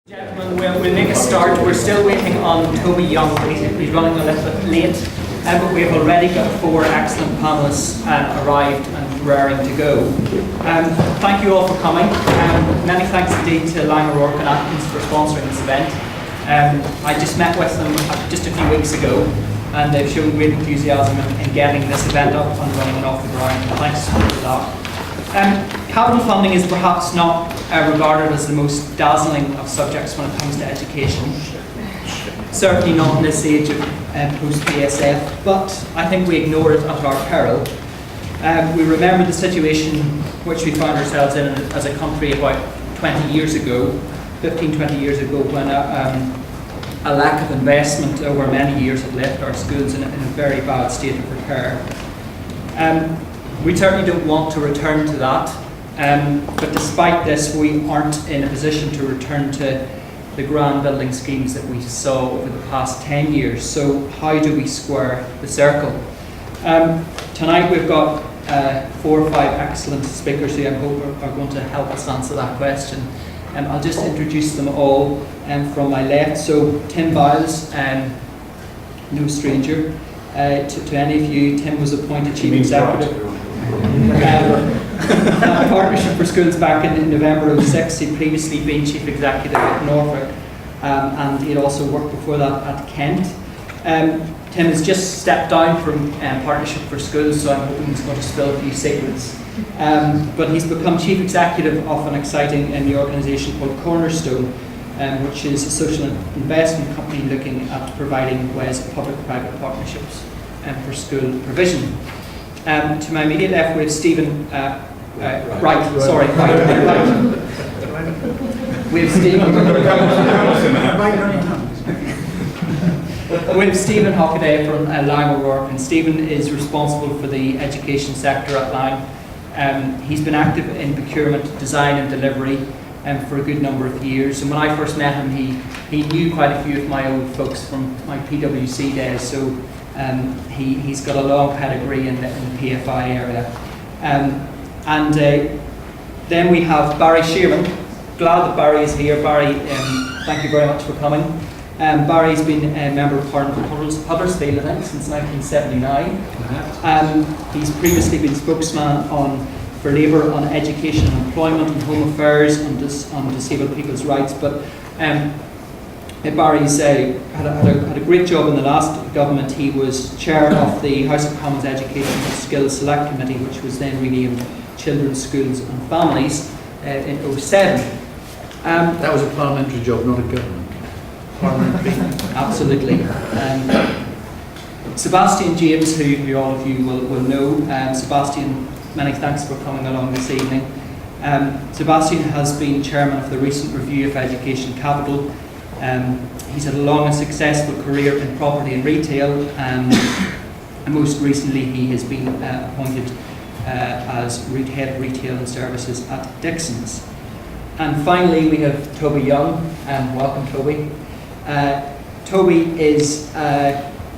Gentlemen, we'll make a start. We're still waiting on Toby Young. He's running a little bit late, but we've already got 4 excellent panellists arrived and raring to go. Thank you all for coming. Many thanks indeed to Lang O'Rourke and Atkins for sponsoring this event. I just met with them just a few weeks ago, and they've shown great enthusiasm in getting this event up and running and off the ground. Thanks for that. Capital funding is perhaps not regarded as the most dazzling of subjects when it comes to education. Certainly not in this age of post-PSF, but I think we ignore it at our peril. We remember the situation which we found ourselves in as a country about 20 years ago, 15-20 years ago, when a lack of investment over many years had left our schools in a very bad state of repair. We certainly don't want to return to that, but despite this, we aren't in a position to return to the grand building schemes that we saw over the past 10 years. So how do we square the circle? Tonight we've got 4 or 5 excellent speakers who I hope are going to help us answer that question. I'll just introduce them all from my left. So Tim Biles, no stranger to any of you. Tim was appointed Chief Executive. Partnership for Schools back in November '06. He'd previously been Chief Executive at Norfolk, and he'd also worked before that at Kent. Tim has just stepped down from Partnership for Schools, so I'm hoping he's going to spill a few secrets. But he's become Chief Executive of an exciting new organisation called Cornerstone, which is a social investment company looking at providing ways of public-private partnerships for school provision. To my immediate left, we have Stephen. Right. We have Stephen. We have Stephen Hockaday from Lang O'Rourke, and Stephen is responsible for the education sector at Lang. He's been active in procurement, design, and delivery for a good number of years. And when I first met him, he knew quite a few of my old folks from my PwC days. So. He's got a long pedigree in the PFI area. Then we have Barry Shearman. Glad that Barry is here. Barry, thank you very much for coming. Barry's been a Member of Parliament for Huddersfield, I think, since 1979. He's previously been spokesman for Labour on education and employment and home affairs, on disabled people's rights. But Barry's had a great job in the last government. He was chair of the House of Commons Education and Skills Select Committee, which was then renamed Children's Schools and Families in '07. That was a parliamentary job, not a government. Parliamentary, absolutely. Sebastian James, who all of you will know. Sebastian, many thanks for coming along this evening. Sebastian has been chairman of the recent review of education capital. He's had a long and successful career in property and retail, and most recently he has been appointed as head of retail and services at Dixon's. And finally we have Toby Young. Welcome, Toby. Toby is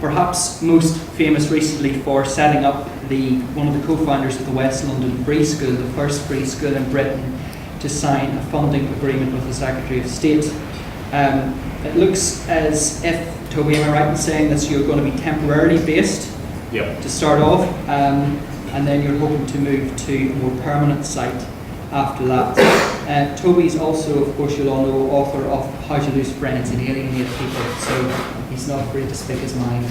perhaps most famous recently for setting up one of the co-founders of the West London Free School, the first free school in Britain to sign a funding agreement with the Secretary of State. It looks as if, Toby, am I right in saying that you're going to be temporarily based to start off, and then you're hoping to move to a more permanent site after that. Toby's also, of course, you'll all know, author of How to Lose Friends and Alienate People, so he's not afraid to speak his mind.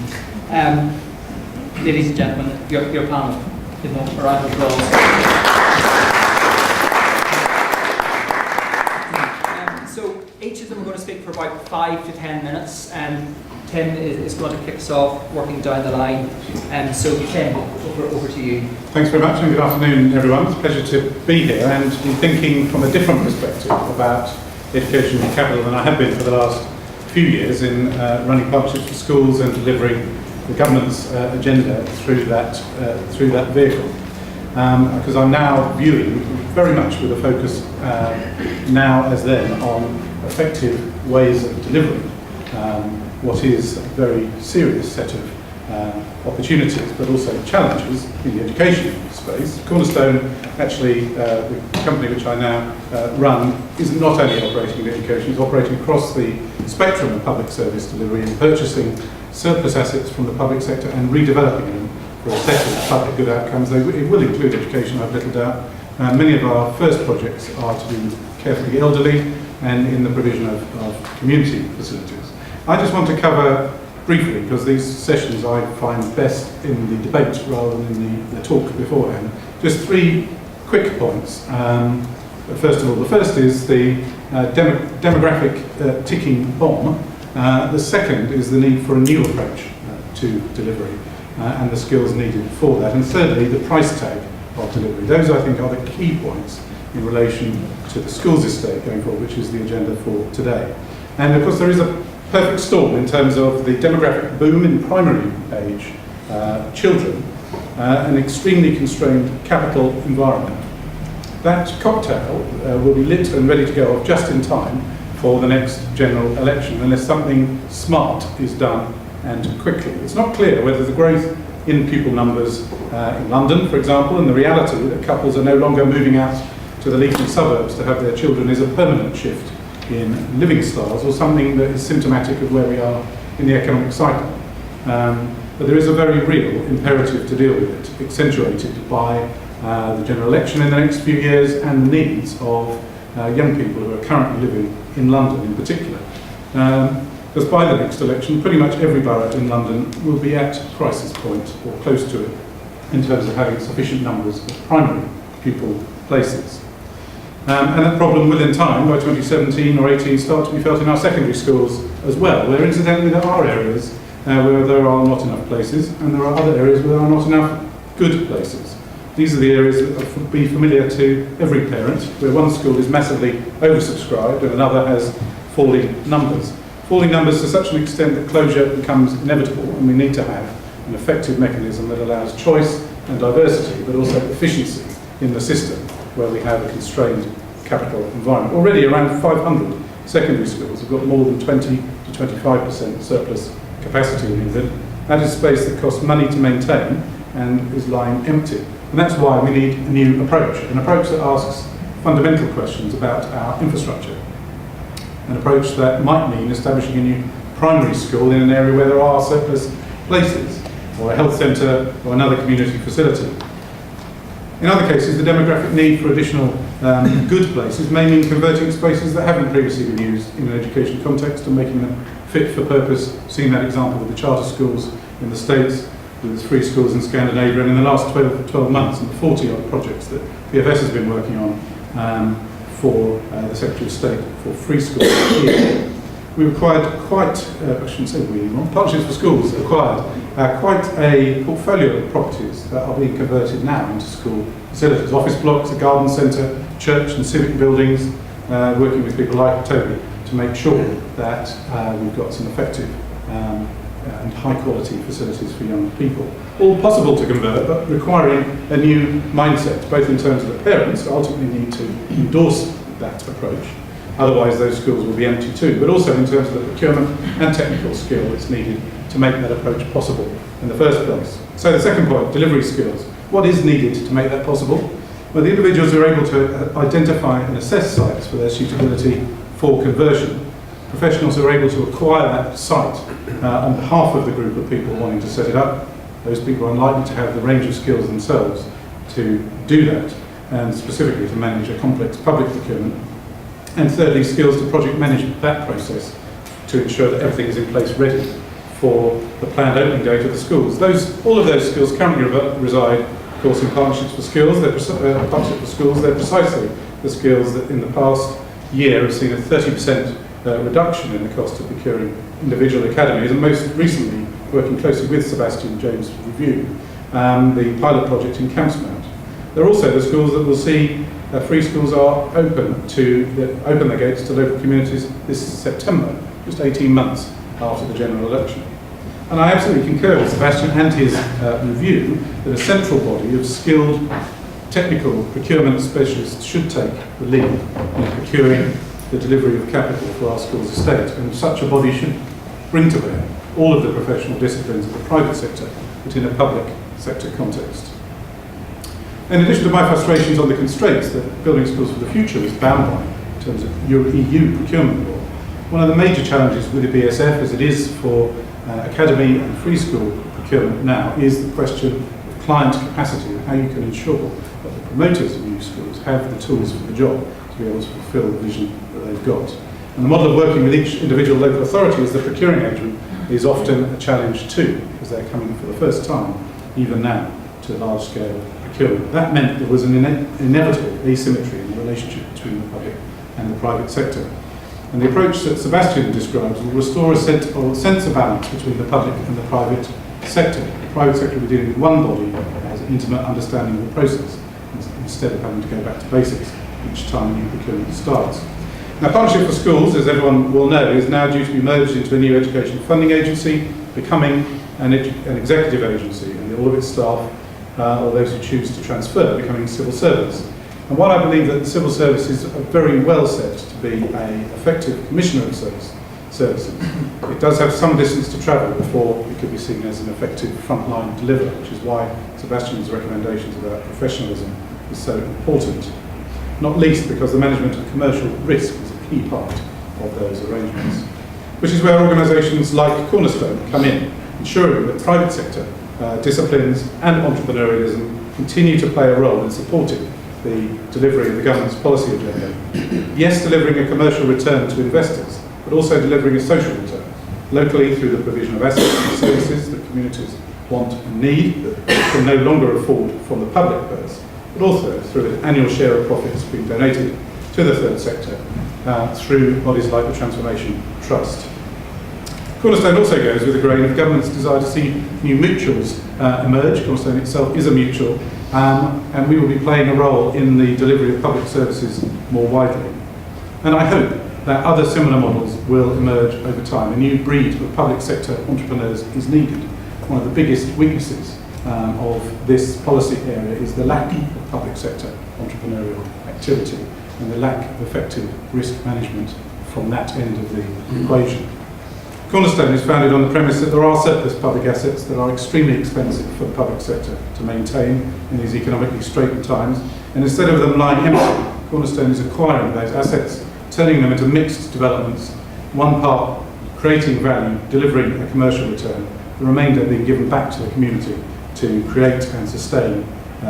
Ladies and gentlemen, your panel, give them a round of applause. Each of them are going to speak for about 5 to 10 minutes, and Tim is going to kick us off working down the line. So Tim, over to you. Thanks very much, and good afternoon everyone. It's a pleasure to be here and be thinking from a different perspective about education capital than I have been for the last few years in running partnerships for schools and delivering the government's agenda through that vehicle. Because I'm now viewing very much with a focus now as then on effective ways of delivering what is a very serious set of opportunities, but also challenges in the education space. Cornerstone, actually, the company which I now run, is not only operating in education, it's operating across the spectrum of public service delivery and purchasing surplus assets from the public sector and redeveloping them for a set of public good outcomes. It will include education, I've little doubt. Many of our first projects are to do with care for the elderly and in the provision of community facilities. I just want to cover briefly, because these sessions I find best in the debate rather than in the talk beforehand, just 3 quick points. First of all, the first is the demographic ticking bomb. The second is the need for a new approach to delivery and the skills needed for that. And thirdly, the price tag of delivery. Those, I think, are the key points in relation to the schools estate going forward, which is the agenda for today. And of course, there is a perfect storm in terms of the demographic boom in primary age children, an extremely constrained capital environment. That cocktail will be lit and ready to go off just in time for the next general election, unless something smart is done and quickly. It's not clear whether the growth in pupil numbers in London, for example, and the reality that couples are no longer moving out to the leafy suburbs to have their children is a permanent shift in living styles, or something that is symptomatic of where we are in the economic cycle. But there is a very real imperative to deal with it, accentuated by the general election in the next few years and the needs of young people who are currently living in London in particular. Because by the next election, pretty much every borough in London will be at crisis point or close to it in terms of having sufficient numbers of primary pupil places. And that problem will in time, by 2017 or 18, start to be felt in our secondary schools as well, where incidentally there are areas where there are not enough places, and there are other areas where there are not enough good places. These are the areas that will be familiar to every parent, where one school is massively oversubscribed and another has falling numbers. Falling numbers to such an extent that closure becomes inevitable, and we need to have an effective mechanism that allows choice and diversity, but also efficiency in the system, where we have a constrained capital environment. Already around 500 secondary schools have got more than 20 to 25% surplus capacity in England. That is space that costs money to maintain and is lying empty. And that's why we need a new approach, an approach that asks fundamental questions about our infrastructure. An approach that might mean establishing a new primary school in an area where there are surplus places, or a health centre, or another community facility. In other cases, the demographic need for additional good places may mean converting spaces that haven't previously been used in an education context and making them fit for purpose. Seeing that example with the charter schools in the States, with free schools in Scandinavia, and in the last 12 months, and the 40-odd projects that BFS has been working on for the Secretary of State for free schools here. We acquired I shouldn't say we anymore, Partnerships for Schools acquired quite a portfolio of properties that are being converted now into school facilities, office blocks, a garden centre, church and civic buildings, working with people like Toby to make sure that we've got some effective and high quality facilities for young people. All possible to convert, but requiring a new mindset, both in terms of the parents who ultimately need to endorse that approach. Otherwise those schools will be empty too, but also in terms of the procurement and technical skill that's needed to make that approach possible in the first place. So the second point, delivery skills. What is needed to make that possible? Well, the individuals who are able to identify and assess sites for their suitability for conversion, professionals who are able to acquire that site on behalf of the group of people wanting to set it up, those people are unlikely to have the range of skills themselves to do that, and specifically to manage a complex public procurement. And thirdly, skills to project manage that process to ensure that everything is in place ready for the planned opening date of the schools. All of those skills currently reside, of course, in Partnerships for Schools. Partnerships for Schools, they're precisely the skills that in the past year have seen a 30% reduction in the cost of procuring individual academies, and most recently working closely with Sebastian James' review, the pilot project in Campsmount. There are also the schools that will see free schools are open their gates to local communities this September, just 18 months after the general election. And I absolutely concur with Sebastian and his review that a central body of skilled technical procurement specialists should take the lead in procuring the delivery of capital for our schools estate, and such a body should bring to bear all of the professional disciplines of the private sector, but in a public sector context. In addition to my frustrations on the constraints that Building Schools for the Future is bound by in terms of EU procurement law, one of the major challenges with the BSF, as it is for academy and free school procurement now, is the question of client capacity and how you can ensure that the promoters of new schools have the tools for the job to be able to fulfil the vision that they've got. And the model of working with each individual local authority as the procuring agent is often a challenge too, because they're coming for the first time, even now, to large-scale procurement. That meant there was an inevitable asymmetry in the relationship between the public and the private sector. And the approach that Sebastian describes will restore a sense of balance between the public and the private sector. The private sector will be dealing with one body as an intimate understanding of the process, instead of having to go back to basics each time a new procurement starts. Now, Partnership for Schools, as everyone will know, is now due to be merged into a new education funding agency, becoming an executive agency, and all of its staff, or those who choose to transfer, becoming civil servants. And while I believe that the civil services are very well set to be an effective commissioner of services, it does have some distance to travel before it could be seen as an effective frontline deliverer, which is why Sebastian's recommendations about professionalism is so important. Not least because the management of commercial risk is a key part of those arrangements, which is where organisations like Cornerstone come in, ensuring that private sector disciplines and entrepreneurialism continue to play a role in supporting the delivery of the government's policy agenda. Yes, delivering a commercial return to investors, but also delivering a social return, locally through the provision of assets and services that communities want and need, that can no longer afford from the public purse, but also through an annual share of profits being donated to the third sector through bodies like the Transformation Trust. Cornerstone also goes with the grain of government's desire to see new mutuals emerge. Cornerstone itself is a mutual, and we will be playing a role in the delivery of public services more widely. And I hope that other similar models will emerge over time. A new breed of public sector entrepreneurs is needed. One of the biggest weaknesses of this policy area is the lack of public sector entrepreneurial activity and the lack of effective risk management from that end of the equation. Cornerstone is founded on the premise that there are surplus public assets that are extremely expensive for the public sector to maintain in these economically straitened times, and instead of them lying empty, Cornerstone is acquiring those assets, turning them into mixed developments, one part creating value, delivering a commercial return, the remainder being given back to the community to create and sustain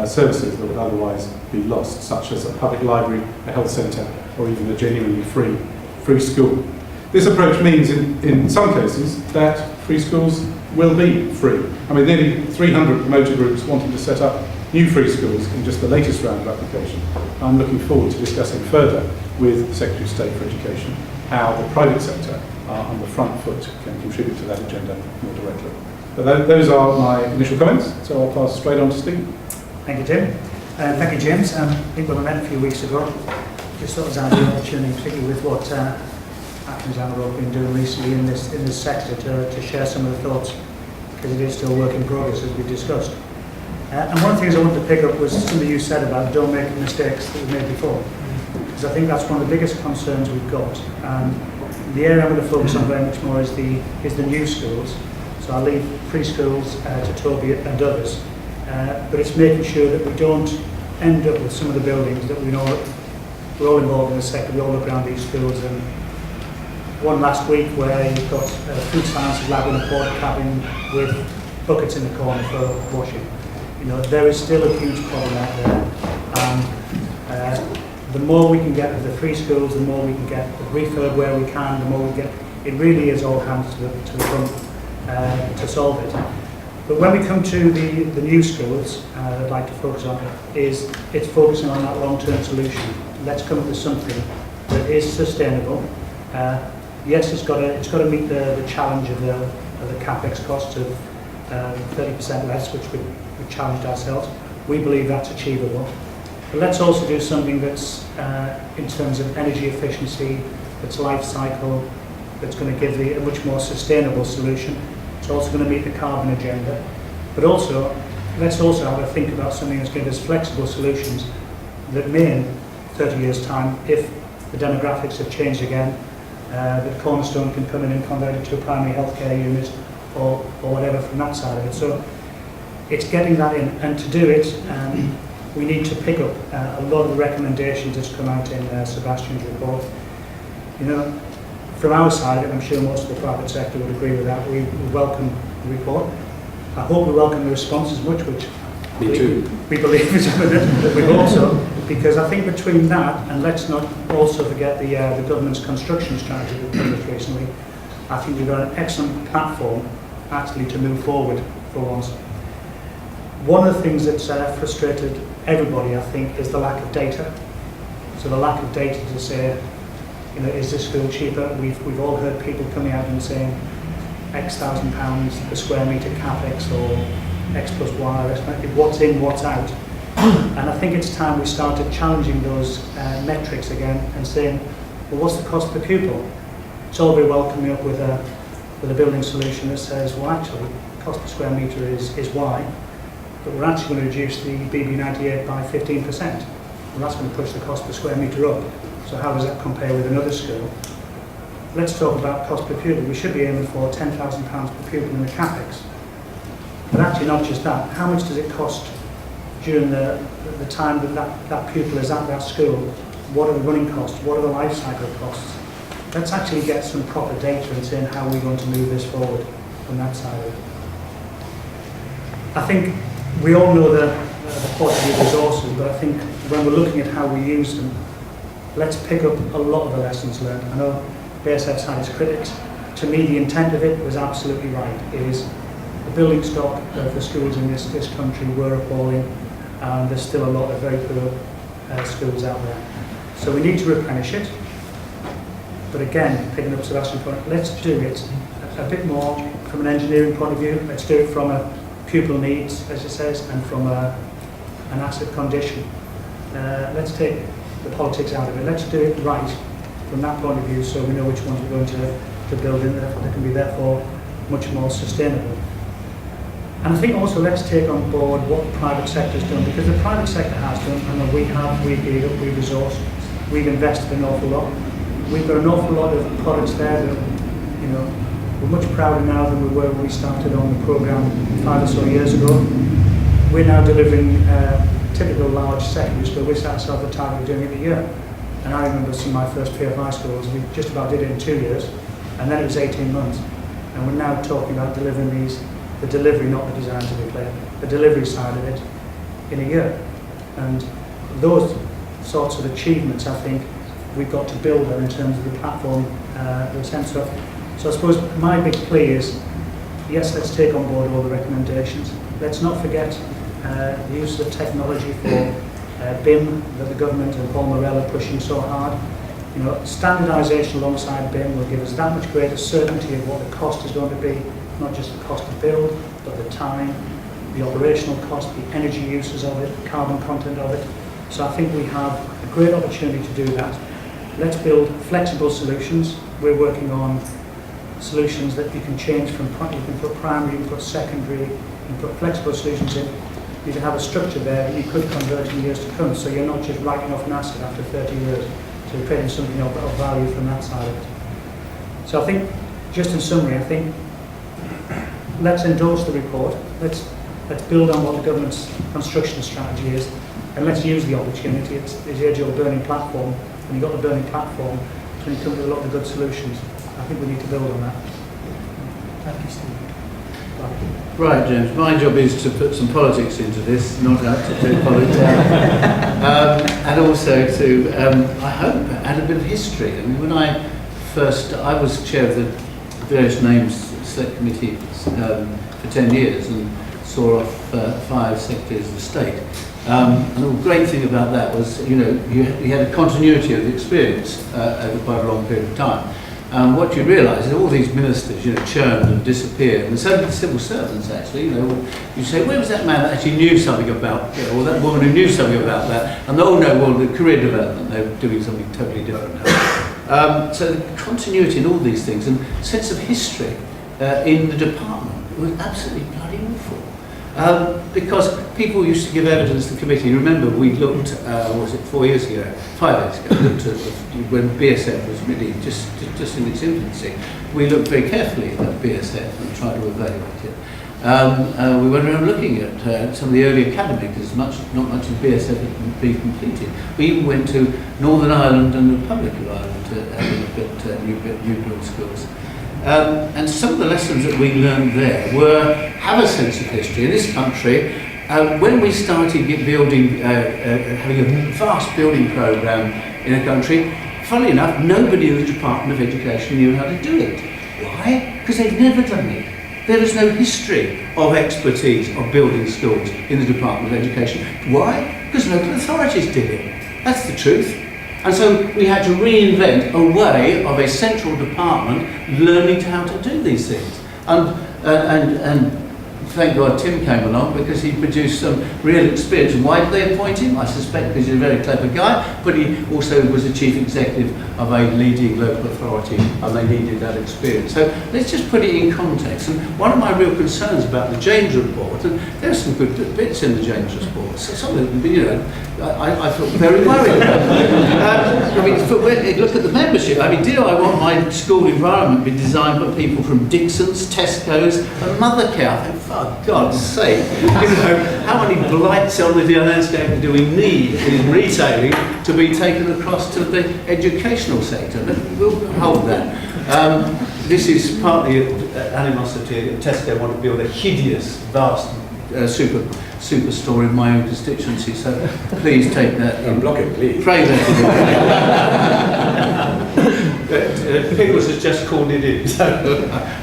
services that would otherwise be lost, such as a public library, a health centre, or even a genuinely free school. This approach means, in some cases, that free schools will be free. I mean, nearly 300 promoter groups wanting to set up new free schools in just the latest round of application. I'm looking forward to discussing further with the Secretary of State for Education how the private sector on the front foot can contribute to that agenda more directly. But those are my initial comments, so I'll pass straight on to Steve. Thank you, Tim. Thank you, James. I think when we met a few weeks ago, just thought it was an ideal opportunity, particularly with what Actions and have been doing recently in this sector, to share some of the thoughts, because it is still a work in progress, as we discussed. And one of the things I wanted to pick up was something you said about don't make the mistakes that we've made before, because I think that's one of the biggest concerns we've got. The area I'm going to focus on very much more is the new schools. So I'll leave preschools to Toby and others, but it's making sure that we don't end up with some of the buildings that we know we're all involved in the sector. We all look around these schools, and one last week where you've got a food sciences lab in a porta cabin with buckets in the corner for washing. You know, there is still a huge problem out there, and the more we can get of the free schools, the more we can get the refurb where we can, the more we get. It really is all hands to the front to solve it. But when we come to the new schools, I'd like to focus on it's focusing on that long-term solution. Let's come up with something that is sustainable. Yes, it's got to meet the challenge of the capex cost of 30% less, which we challenged ourselves. We believe that's achievable. But let's also do something that's in terms of energy efficiency, that's life cycle, that's going to give a much more sustainable solution. It's also going to meet the carbon agenda. But also, let's also have a think about something that's going to give us flexible solutions that may, in 30 years' time, if the demographics have changed again, that Cornerstone can come in and convert it to a primary healthcare unit, or whatever from that side of it. So it's getting that in, and to do it, we need to pick up a lot of the recommendations that's come out in Sebastian's report. You know, from our side, and I'm sure most of the private sector would agree with that, we welcome the report. I hope we welcome the response as much, which Me too. we believe is that we hope so, because I think between that, and let's not also forget the government's construction strategy that published recently, I think we've got an excellent platform actually to move forward for once. One of the things that's frustrated everybody, I think, is the lack of data. So the lack of data to say, you know, is this school cheaper? We've all heard people coming out and saying X thousand pounds per square metre capex, or X plus Y, what's in, what's out. And I think it's time we started challenging those metrics again and saying, well, what's the cost per pupil? It's all very well coming up with a building solution that says, well, actually, cost per square metre is Y, but we're actually going to reduce the BB98 by 15%. Well, that's going to push the cost per square metre up. So how does that compare with another school? Let's talk about cost per pupil. We should be aiming for £10,000 per pupil in the capex. But actually not just that, how much does it cost during the time that pupil is at that school? What are the running costs? What are the life cycle costs? Let's actually get some proper data and saying how we're going to move this forward from that side of it. I think we all know the quality of resources, but I think when we're looking at how we use them, let's pick up a lot of the lessons learned. I know BSF's had its critics. To me, the intent of it was absolutely right. It is the building stock of the schools in this country were appalling, and there's still a lot of very poor schools out there. So we need to replenish it. But again, picking up Sebastian's point, let's do it a bit more from an engineering point of view. Let's do it from a pupil needs, as it says, and from an asset condition. Let's take the politics out of it. Let's do it right from that point of view, so we know which ones we're going to build in that can be therefore much more sustainable. And I think also let's take on board what the private sector's done, because the private sector has done, and we've geared up, we've resourced, we've invested an awful lot. We've got an awful lot of products there that, you know, we're much prouder now than we were when we started on the programme 5 or so years ago. We're now delivering typical large secondary school. We set ourselves a target of doing it a year. And I remember some of my first PFI schools, we just about did it in 2 years, and then it was 18 months. And we're now talking about delivering the delivery, not the design to be clear, the delivery side of it in a year. And those sorts of achievements, I think, we've got to build on in terms of the platform, the sense of. So I suppose my big plea is, yes, let's take on board all the recommendations. Let's not forget the use of technology for BIM that the government and Paul Morell are pushing so hard. You know, standardisation alongside BIM will give us that much greater certainty of what the cost is going to be, not just the cost to build, but the time, the operational cost, the energy uses of it, the carbon content of it. So I think we have a great opportunity to do that. Let's build flexible solutions. We're working on solutions that you can change from, you can put primary, you can put secondary, you can put flexible solutions in. You can have a structure there that you could convert in years to come, so you're not just writing off an asset after 30 years. So you're creating something of value from that side of it. So I think, just in summary, I think let's endorse the report. Let's build on what the government's construction strategy is, and let's use the opportunity. It's the age of a burning platform. When you've got the burning platform, when you come with a lot of good solutions, I think we need to build on that. Thank you, Steve. Right, James, my job is to put some politics into this, not out to take politics out. And also to, I hope, add a bit of history. I mean, when I was chair of the various names select committee for 10 years and saw off 5 secretaries of the state. And the great thing about that was, you know, you had a continuity of the experience over quite a long period of time. What you realise is all these ministers, you know, churned and disappeared, and so did the civil servants actually. You know, you say, where was that man that actually knew something about, you know, or that woman who knew something about that? And oh no, well, the career development, they were doing something totally different now. So the continuity in all these things and sense of history in the department was absolutely bloody awful. Because people used to give evidence to the committee. Remember, we looked, was it 4 years ago, 5 years ago, looked at when BSF was really just in its infancy. We looked very carefully at BSF and tried to evaluate it. We went around looking at some of the early academic, as not much of BSF had been completed. We even went to Northern Ireland and the Republic of Ireland to have a look at new build schools. And some of the lessons that we learned there were, have a sense of history. In this country, when we started building, having a vast building programme in a country, funnily enough, nobody in the Department of Education knew how to do it. Why? Because they'd never done it. There is no history of expertise of building schools in the Department of Education. Why? Because local authorities did it. That's the truth. And so we had to reinvent a way of a central department learning how to do these things. And thank God Tim came along, because he produced some real experience. And why did they appoint him? I suspect because he's a very clever guy, but he also was the chief executive of a leading local authority, and they needed that experience. So let's just put it in context. And one of my real concerns about the James report, and there's some good bits in the James report, so some of them, I felt very worried about. I mean, look at the membership. I mean, do I want my school environment to be designed by people from Dixon's, Tesco's, and Mothercare? I think, for God's sake, how many blights on the landscape do we need in retailing to be taken across to the educational sector? But we'll hold that. This is partly animosity. Tesco want to build a hideous, vast superstore in my own constituency, so please take that. Block it, please. Pray that. Pickles has just called it in, so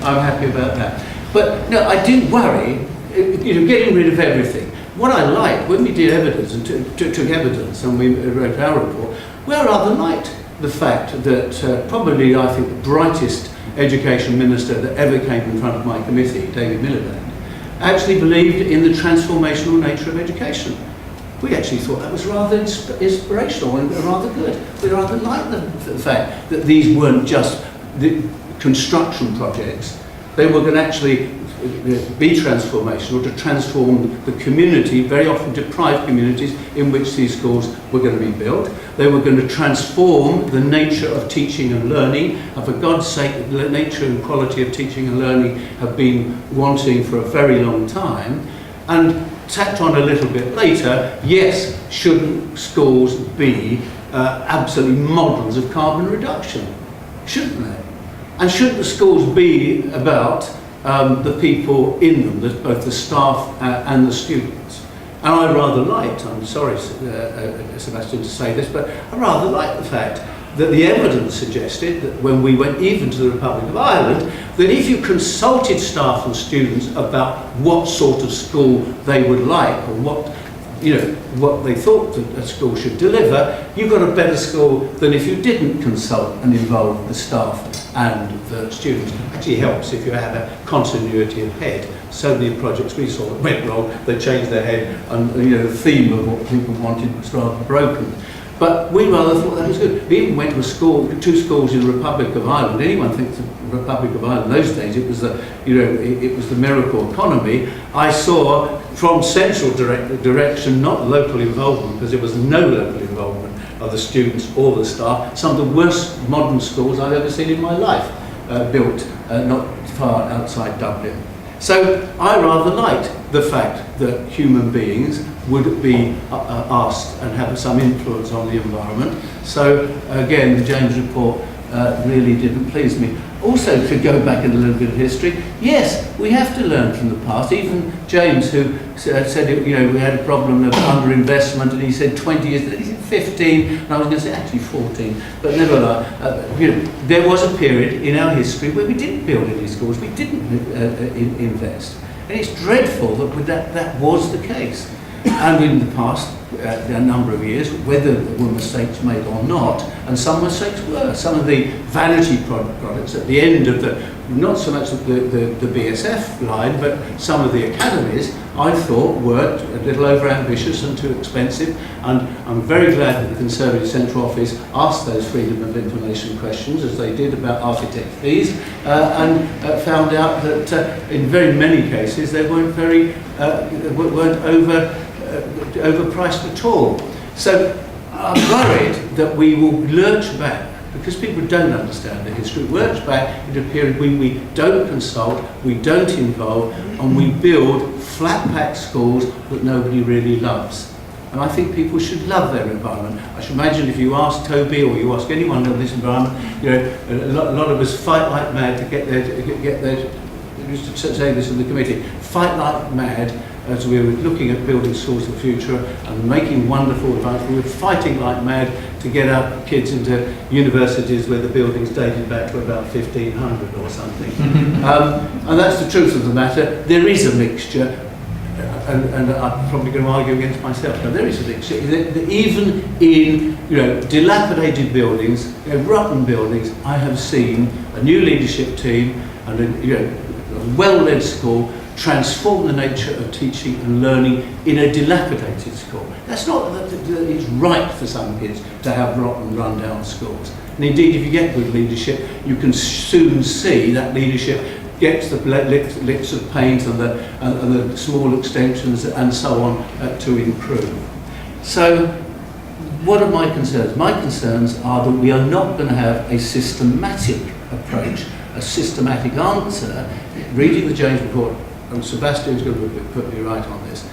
I'm happy about that. But no, I do worry, getting rid of everything. What I like, when we did evidence and took evidence and we wrote our report, we rather liked the fact that probably, I think, the brightest education minister that ever came in front of my committee, David Miliband, actually believed in the transformational nature of education. We actually thought that was rather inspirational and rather good. We rather liked the fact that these weren't just the construction projects. They were going to actually be transformational, to transform the community, very often deprived communities in which these schools were going to be built. They were going to transform the nature of teaching and learning. And for God's sake, the nature and quality of teaching and learning have been wanting for a very long time. And tacked on a little bit later, yes, shouldn't schools be absolutely models of carbon reduction? Shouldn't they? And shouldn't the schools be about the people in them, both the staff and the students? And I rather liked, I'm sorry Sebastian to say this, but I rather liked the fact that the evidence suggested that when we went even to the Republic of Ireland, that if you consulted staff and students about what sort of school they would like, or what they thought that a school should deliver, you got a better school than if you didn't consult and involve the staff and the students. It actually helps if you have a continuity of head. So many projects we saw that went wrong, they changed their head, and the theme of what people wanted was rather broken. But we rather thought that was good. We even went to two schools in the Republic of Ireland. Anyone thinks the Republic of Ireland those days, it was the miracle economy. I saw from central direction, not local involvement, because there was no local involvement of the students or the staff, some of the worst modern schools I've ever seen in my life, built not far outside Dublin. So I rather liked the fact that human beings would be asked and have some influence on the environment. So again, the James report really didn't please me. Also, to go back in a little bit of history, yes, we have to learn from the past. Even James, who said we had a problem of underinvestment, and he said 20 years, he said 15, and I was going to say actually 14, but nevertheless, there was a period in our history where we didn't build any schools, we didn't invest. And it's dreadful that that was the case. And in the past, a number of years, whether there were mistakes made or not, and some mistakes were. Some of the vanity products at the end of not so much the BSF line, but some of the academies, I thought were a little over-ambitious and too expensive, and I'm very glad that the Conservative Central Office asked those freedom of information questions, as they did about architect fees, and found out that in very many cases they weren't overpriced at all. So I'm worried that we will lurch back, because people don't understand the history, lurch back into a period when we don't consult, we don't involve, and we build flat-pack schools that nobody really loves. And I think people should love their environment. I should imagine if you ask Toby or you ask anyone in this environment, you know, a lot of us fight like mad to get there. I used to say this in the committee, fight like mad as we were looking at building schools of the future and making wonderful advances. We were fighting like mad to get our kids into universities where the buildings dated back to about 1500 or something. And that's the truth of the matter. There is a mixture, and I'm probably going to argue against myself, but there is a mixture. Even in dilapidated buildings, rotten buildings, I have seen a new leadership team and a well-led school transform the nature of teaching and learning in a dilapidated school. That's not that it's right for some kids to have rotten, run-down schools. And indeed, if you get good leadership, you can soon see that leadership gets the licks of paint and the small extensions and so on to improve. So, what are my concerns? My concerns are that we are not going to have a systematic approach, a systematic answer. Reading the James report, and Sebastian's going to put me right on this,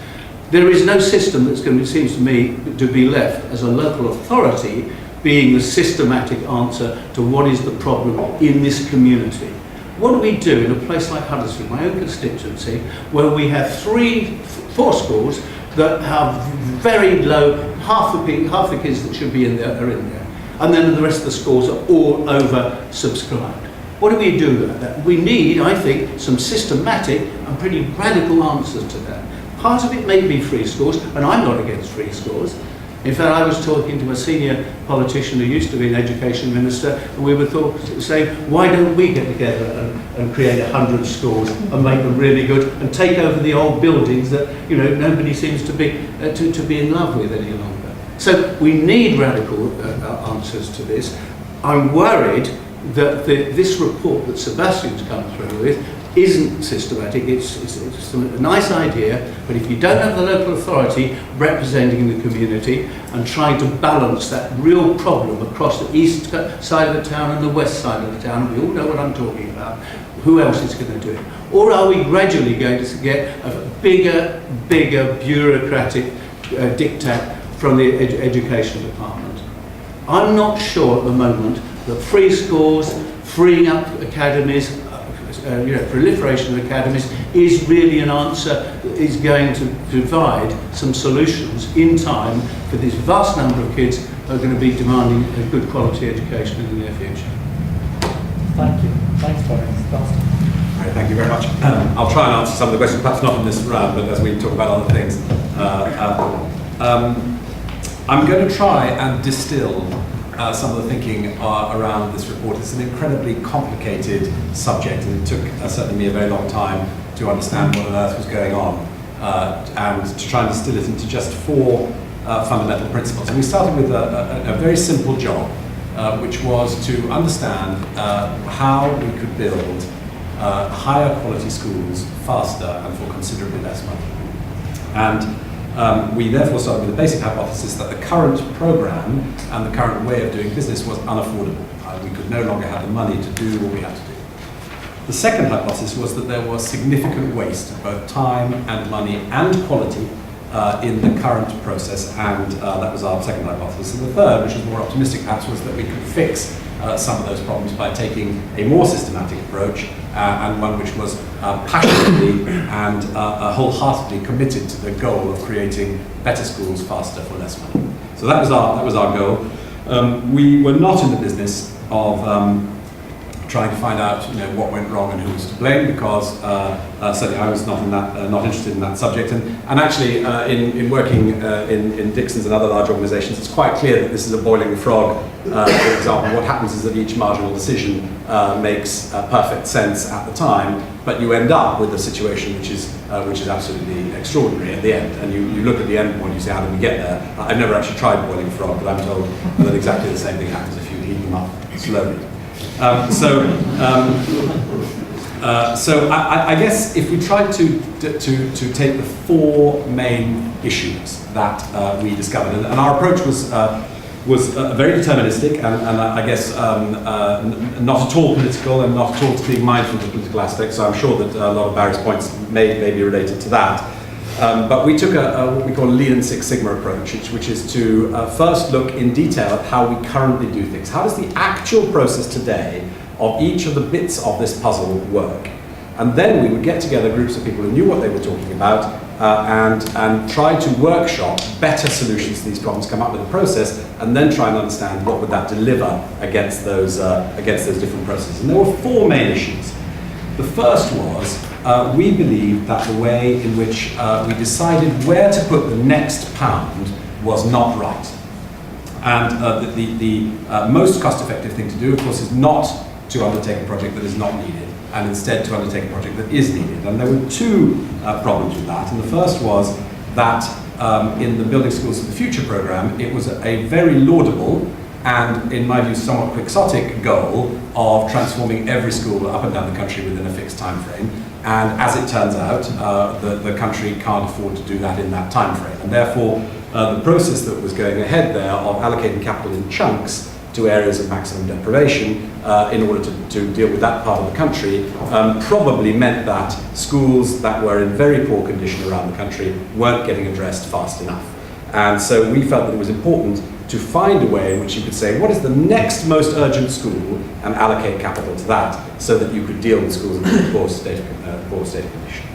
there is no system that's going to, it seems to me, to be left as a local authority being the systematic answer to what is the problem in this community. What do we do in a place like Huddersfield, my own constituency, where we have 4 schools that have very low, half the kids that should be in there are in there, and then the rest of the schools are all over-subscribed? What do we do about that? We need, I think, some systematic and pretty radical answers to that. Part of it may be free schools, and I'm not against free schools. In fact, I was talking to a senior politician who used to be an education minister, and we were saying, why don't we get together and create 100 schools and make them really good and take over the old buildings that nobody seems to be in love with any longer. So we need radical answers to this. I'm worried that this report that Sebastian's come through with isn't systematic. It's a nice idea, but if you don't have the local authority representing the community and trying to balance that real problem across the east side of the town and the west side of the town, we all know what I'm talking about, who else is going to do it? Or are we gradually going to get a bigger bureaucratic diktat from the education department? I'm not sure at the moment that free schools, freeing up academies, proliferation of academies is really an answer that is going to provide some solutions in time for this vast number of kids who are going to be demanding a good quality education in the near future. Thank you. Thanks, Florence. Right, thank you very much. I'll try and answer some of the questions, perhaps not in this round, but as we talk about other things. I'm going to try and distill some of the thinking around this report. It's an incredibly complicated subject, and it took certainly me a very long time to understand what on earth was going on, and to try and distill it into just 4 fundamental principles. And we started with a very simple job, which was to understand how we could build higher quality schools faster and for considerably less money. And we therefore started with the basic hypothesis that the current program and the current way of doing business was unaffordable. We could no longer have the money to do what we had to do. The second hypothesis was that there was significant waste of both time and money and quality in the current process, and that was our second hypothesis. And the third, which was more optimistic perhaps, was that we could fix some of those problems by taking a more systematic approach, and one which was passionately and wholeheartedly committed to the goal of creating better schools faster for less money. So that was our goal. We were not in the business of trying to find out what went wrong and who was to blame, because certainly I was not interested in that subject. And actually, in working in Dixon's and other large organisations, it's quite clear that this is a boiling frog. For example, what happens is that each marginal decision makes perfect sense at the time, but you end up with a situation which is absolutely extraordinary at the end. And you look at the end point, you say, how did we get there? I've never actually tried boiling frog, but I'm told that exactly the same thing happens if you heat them up slowly. So I guess if we try to take the four main issues that we discovered, and our approach was very deterministic, and I guess not at all political, and not at all being mindful of the political aspects. So I'm sure that a lot of Barry's points may be related to that. But we took what we call a Lean and Six Sigma approach, which is to first look in detail at how we currently do things. How does the actual process today of each of the bits of this puzzle work? And then we would get together groups of people who knew what they were talking about and try to workshop better solutions to these problems, come up with a process, and then try and understand what would that deliver against those different processes. And there were four main issues. The first was we believed that the way in which we decided where to put the next pound was not right. And the most cost-effective thing to do, of course, is not to undertake a project that is not needed, and instead to undertake a project that is needed. And there were two problems with that. And the first was that in the Building Schools of the Future programme, it was a very laudable and, in my view, somewhat quixotic goal of transforming every school up and down the country within a fixed time frame. And as it turns out, the country can't afford to do that in that time frame. And therefore, the process that was going ahead there of allocating capital in chunks to areas of maximum deprivation in order to deal with that part of the country probably meant that schools that were in very poor condition around the country weren't getting addressed fast enough. And so we felt that it was important to find a way in which you could say, what is the next most urgent school, and allocate capital to that so that you could deal with schools in a poor state of condition.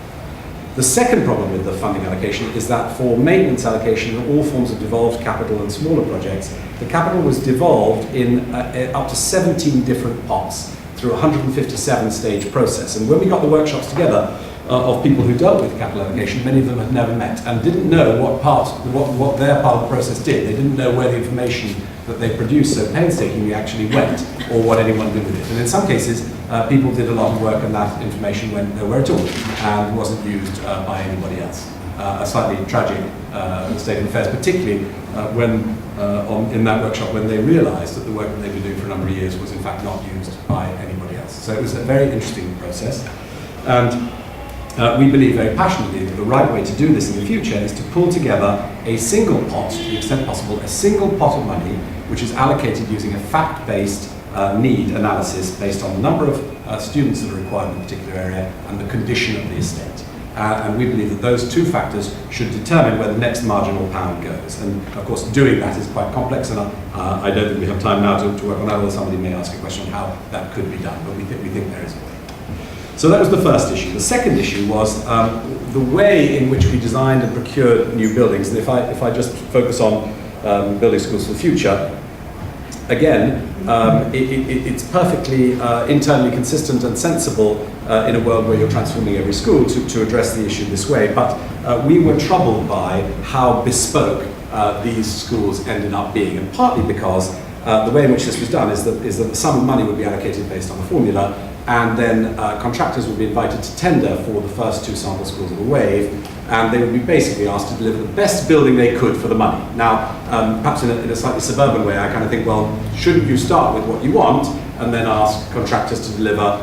The second problem with the funding allocation is that for maintenance allocation and all forms of devolved capital and smaller projects, the capital was devolved in up to 17 different pots through a 157-stage process. And when we got the workshops together of people who dealt with capital allocation, many of them had never met and didn't know what their part of the process did. They didn't know where the information that they produced so painstakingly actually went, or what anyone did with it. And in some cases, people did a lot of work and that information went nowhere at all and wasn't used by anybody else. A slightly tragic state of affairs, particularly in that workshop when they realized that the work that they'd been doing for a number of years was in fact not used by anybody else. So it was a very interesting process. And we believe very passionately that the right way to do this in the future is to pull together a single pot, to the extent possible, a single pot of money which is allocated using a fact-based need analysis based on the number of students that are required in a particular area and the condition of the estate. And we believe that those two factors should determine where the next marginal pound goes. And of course, doing that is quite complex, and I don't think we have time now to work on that, although somebody may ask a question on how that could be done, but we think there is a way. So that was the first issue. The second issue was the way in which we designed and procured new buildings. And if I just focus on building schools for the future, again, it's perfectly internally consistent and sensible in a world where you're transforming every school to address the issue this way. But we were troubled by how bespoke these schools ended up being, and partly because the way in which this was done is that the sum of money would be allocated based on a formula, and then contractors would be invited to tender for the first two sample schools of a wave, and they would be basically asked to deliver the best building they could for the money. Now, perhaps in a slightly suburban way, I kind of think, well, shouldn't you start with what you want and then ask contractors to deliver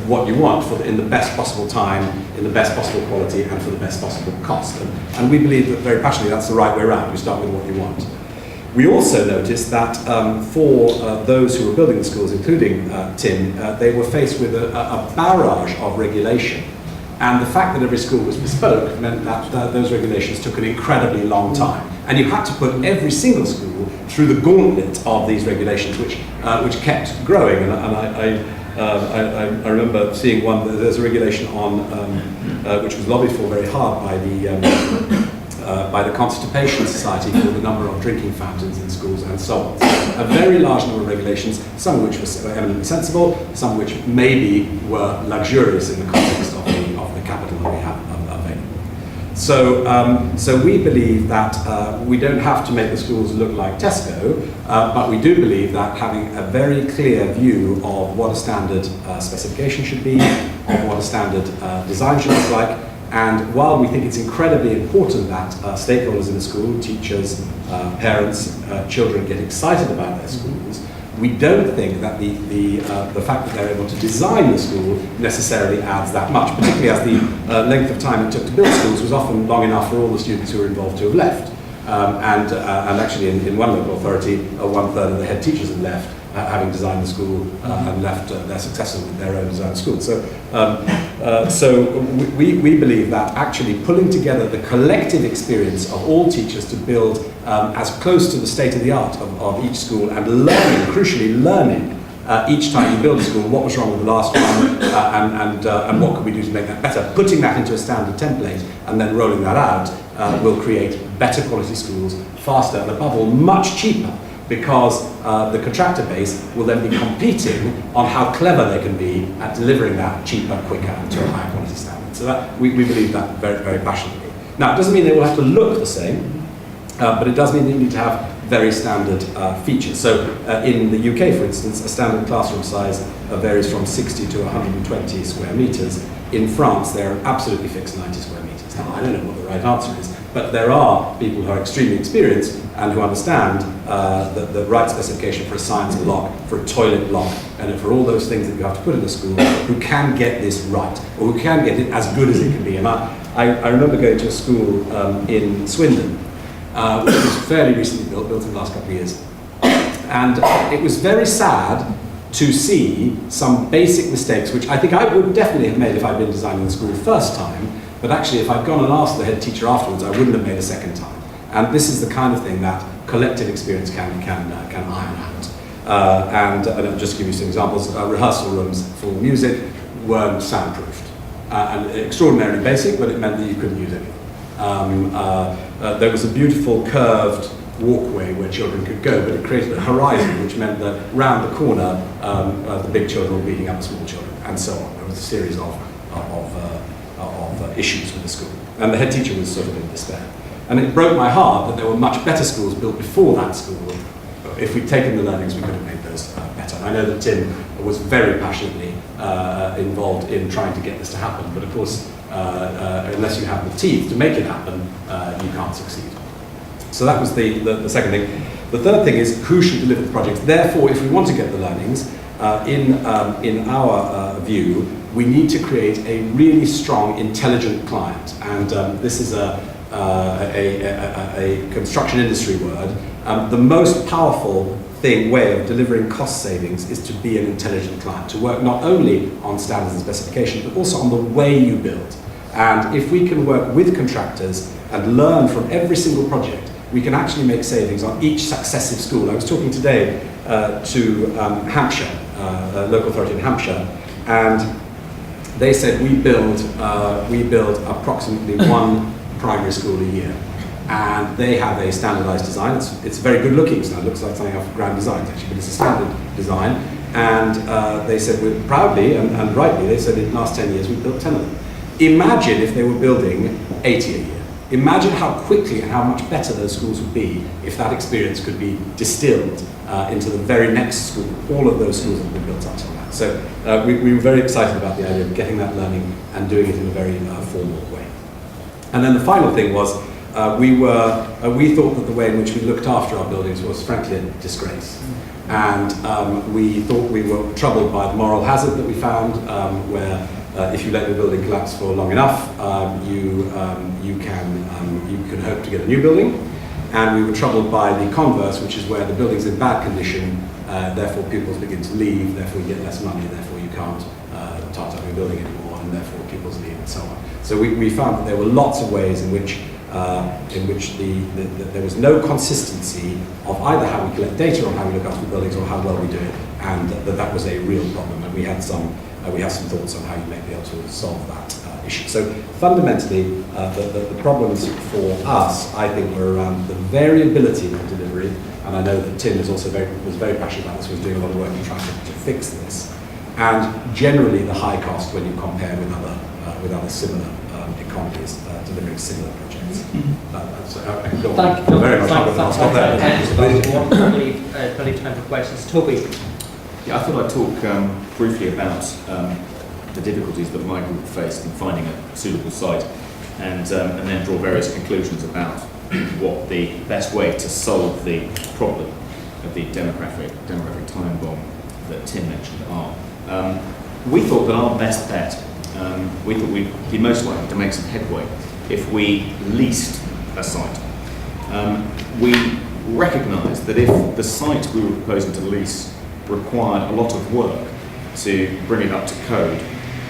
what you want in the best possible time, in the best possible quality, and for the best possible cost? And we believe that very passionately that's the right way around. You start with what you want. We also noticed that for those who were building the schools, including Tim, they were faced with a barrage of regulation. And the fact that every school was bespoke meant that those regulations took an incredibly long time. And you had to put every single school through the gauntlet of these regulations, which kept growing. And I remember seeing one, there's a regulation on, which was lobbied for very hard by the by the Constipation Society for the number of drinking fountains in schools and so on. So a very large number of regulations, some of which were eminently sensible, some of which maybe were luxurious in the context of the capital that we have available. So we believe that we don't have to make the schools look like Tesco, but we do believe that having a very clear view of what a standard specification should be, of what a standard design should look like, and while we think it's incredibly important that stakeholders in the school, teachers, parents, children get excited about their schools, we don't think that the fact that they're able to design the school necessarily adds that much, particularly as the length of time it took to build schools was often long enough for all the students who were involved to have left. And actually in one local authority, 1/3 of the head teachers had left, having designed the school and left their successors with their own designed school. So we believe that actually pulling together the collective experience of all teachers to build as close to the state of the art of each school and learning, crucially learning, each time you build a school, what was wrong with the last one, and what could we do to make that better? Putting that into a standard template and then rolling that out will create better quality schools, faster, and above all, much cheaper, because the contractor base will then be competing on how clever they can be at delivering that cheaper, quicker, and to a higher quality standard. So that we believe that very, very passionately. Now, it doesn't mean they will have to look the same, but it does mean that you need to have very standard features. So in the UK, for instance, a standard classroom size varies from 60 to 120 square meters. In France, they're absolutely fixed 90 square meters. Now, I don't know what the right answer is, but there are people who are extremely experienced and who understand the right specification for a science block, for a toilet block, and for all those things that you have to put in a school, who can get this right, or who can get it as good as it can be. And I remember going to a school in Swindon, which was fairly recently built in the last couple of years. And it was very sad to see some basic mistakes, which I think I would definitely have made if I'd been designing the school the first time, but actually if I'd gone and asked the head teacher afterwards, I wouldn't have made a second time. And this is the kind of thing that collective experience can iron out. And I'll just give you some examples. Rehearsal rooms for music weren't soundproofed. And extraordinarily basic, but it meant that you couldn't use anything. There was a beautiful curved walkway where children could go, but it created a horizon, which meant that round the corner, the big children were beating up the small children, and so on. There was a series of issues with the school. And the head teacher was sort of in despair. And it broke my heart that there were much better schools built before that school. If we'd taken the learnings, we could have made those better. I know that Tim was very passionately involved in trying to get this to happen, but of course, unless you have the teeth to make it happen, you can't succeed. So that was the second thing. The third thing is who should deliver the projects. Therefore, if we want to get the learnings, in our view, we need to create a really strong, intelligent client. And this is a construction industry word. The most powerful way of delivering cost savings is to be an intelligent client, to work not only on standards and specifications, but also on the way you build. And if we can work with contractors and learn from every single project, we can actually make savings on each successive school. I was talking today to Hampshire, a local authority in Hampshire, and they said we build approximately one primary school a year. And they have a standardized design. It's very good looking, so it looks like something off of Grand Designs actually, but it's a standard design. And they said, we're proudly and rightly, they said in the last 10 years we've built 10 of them. Imagine if they were building 80 a year. Imagine how quickly and how much better those schools would be if that experience could be distilled into the very next school. All of those schools have been built up till now. So we were very excited about the idea of getting that learning and doing it in a very formal way. And then the final thing was, we thought that the way in which we looked after our buildings was frankly a disgrace. And we thought we were troubled by the moral hazard that we found, where if you let the building collapse for long enough, you can hope to get a new building. And we were troubled by the converse, which is where the building's in bad condition, therefore pupils begin to leave, therefore you get less money, therefore you can't start up your building anymore, and therefore pupils leave, and so on. So we found that there were lots of ways in which there was no consistency of either how we collect data on how we look after the buildings or how well we do it, and that was a real problem. And we have some thoughts on how you may be able to solve that issue. So fundamentally, the problems for us, I think, were around the variability in the delivery, and I know that Tim was also very passionate about this, was doing a lot of work in trying to fix this, and generally the high cost when you compare with other similar economies delivering similar projects. I can go on very much longer, but I'll stop there. Plenty of time for questions. Toby. Yeah, I thought I'd talk briefly about the difficulties that my group faced in finding a suitable site, and then draw various conclusions about what the best way to solve the problem of the demographic time bomb that Tim mentioned are. We thought that our best bet, we thought we'd be most likely to make some headway if we leased a site. We recognised that if the site we were proposing to lease required a lot of work to bring it up to code,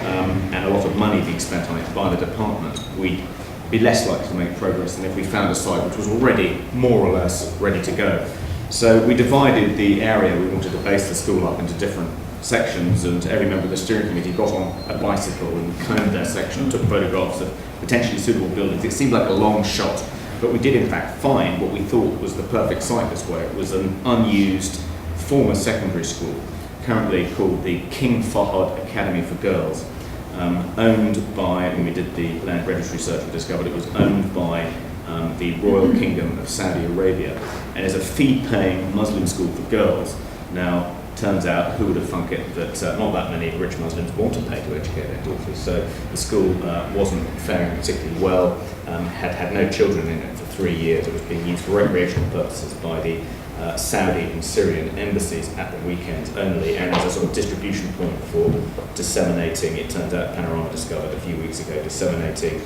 and a lot of money being spent on it by the department, we'd be less likely to make progress than if we found a site which was already more or less ready to go. So we divided the area we wanted to base the school up into different sections, and every member of the steering committee got on a bicycle and combed their section, took photographs of potentially suitable buildings. It seemed like a long shot, but we did in fact find what we thought was the perfect site this way. It was an unused former secondary school, currently called the King Fahd Academy for Girls, owned by, when we did the land registry search, we discovered it was owned by the Royal Kingdom of Saudi Arabia, and is a fee-paying Muslim school for girls. Now, turns out, who would have thunk it, that not that many rich Muslims want to pay to educate their daughters. So the school wasn't faring particularly well, had no children in it for 3 years. It was being used for recreational purposes by the Saudi and Syrian embassies at the weekends only, and as a sort of distribution point for disseminating, it turns out Panorama discovered a few weeks ago, disseminating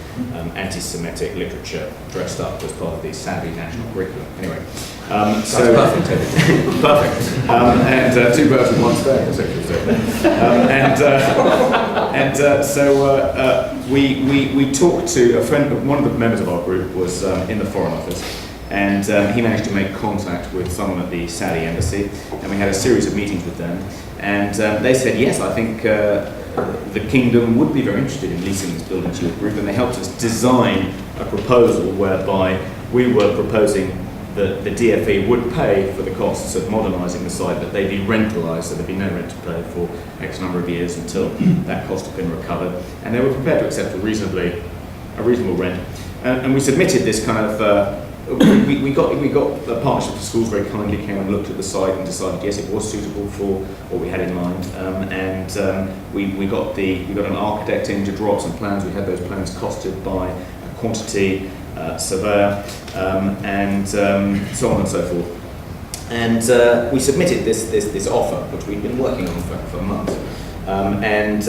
anti-Semitic literature dressed up as part of the Saudi national curriculum. Anyway, so perfect. Perfect. And two birds with one stone, essentially. So we talked to a friend, one of the members of our group was in the Foreign Office, and he managed to make contact with someone at the Saudi embassy, and we had a series of meetings with them, and they said, yes, I think the kingdom would be very interested in leasing this building to your group, and they helped us design a proposal whereby we were proposing that the DFE would pay for the costs of modernising the site, but they'd be rentalised, so there'd be no rent to pay for X number of years until that cost had been recovered, and they were prepared to accept a reasonable rent, and we submitted this kind of. We got the partnership of schools very kindly came and looked at the site and decided yes, it was suitable for what we had in mind, we got an architect in to draw up some plans. We had those plans costed by a quantity surveyor, and so on and so forth. And we submitted this offer, which we'd been working on for months, and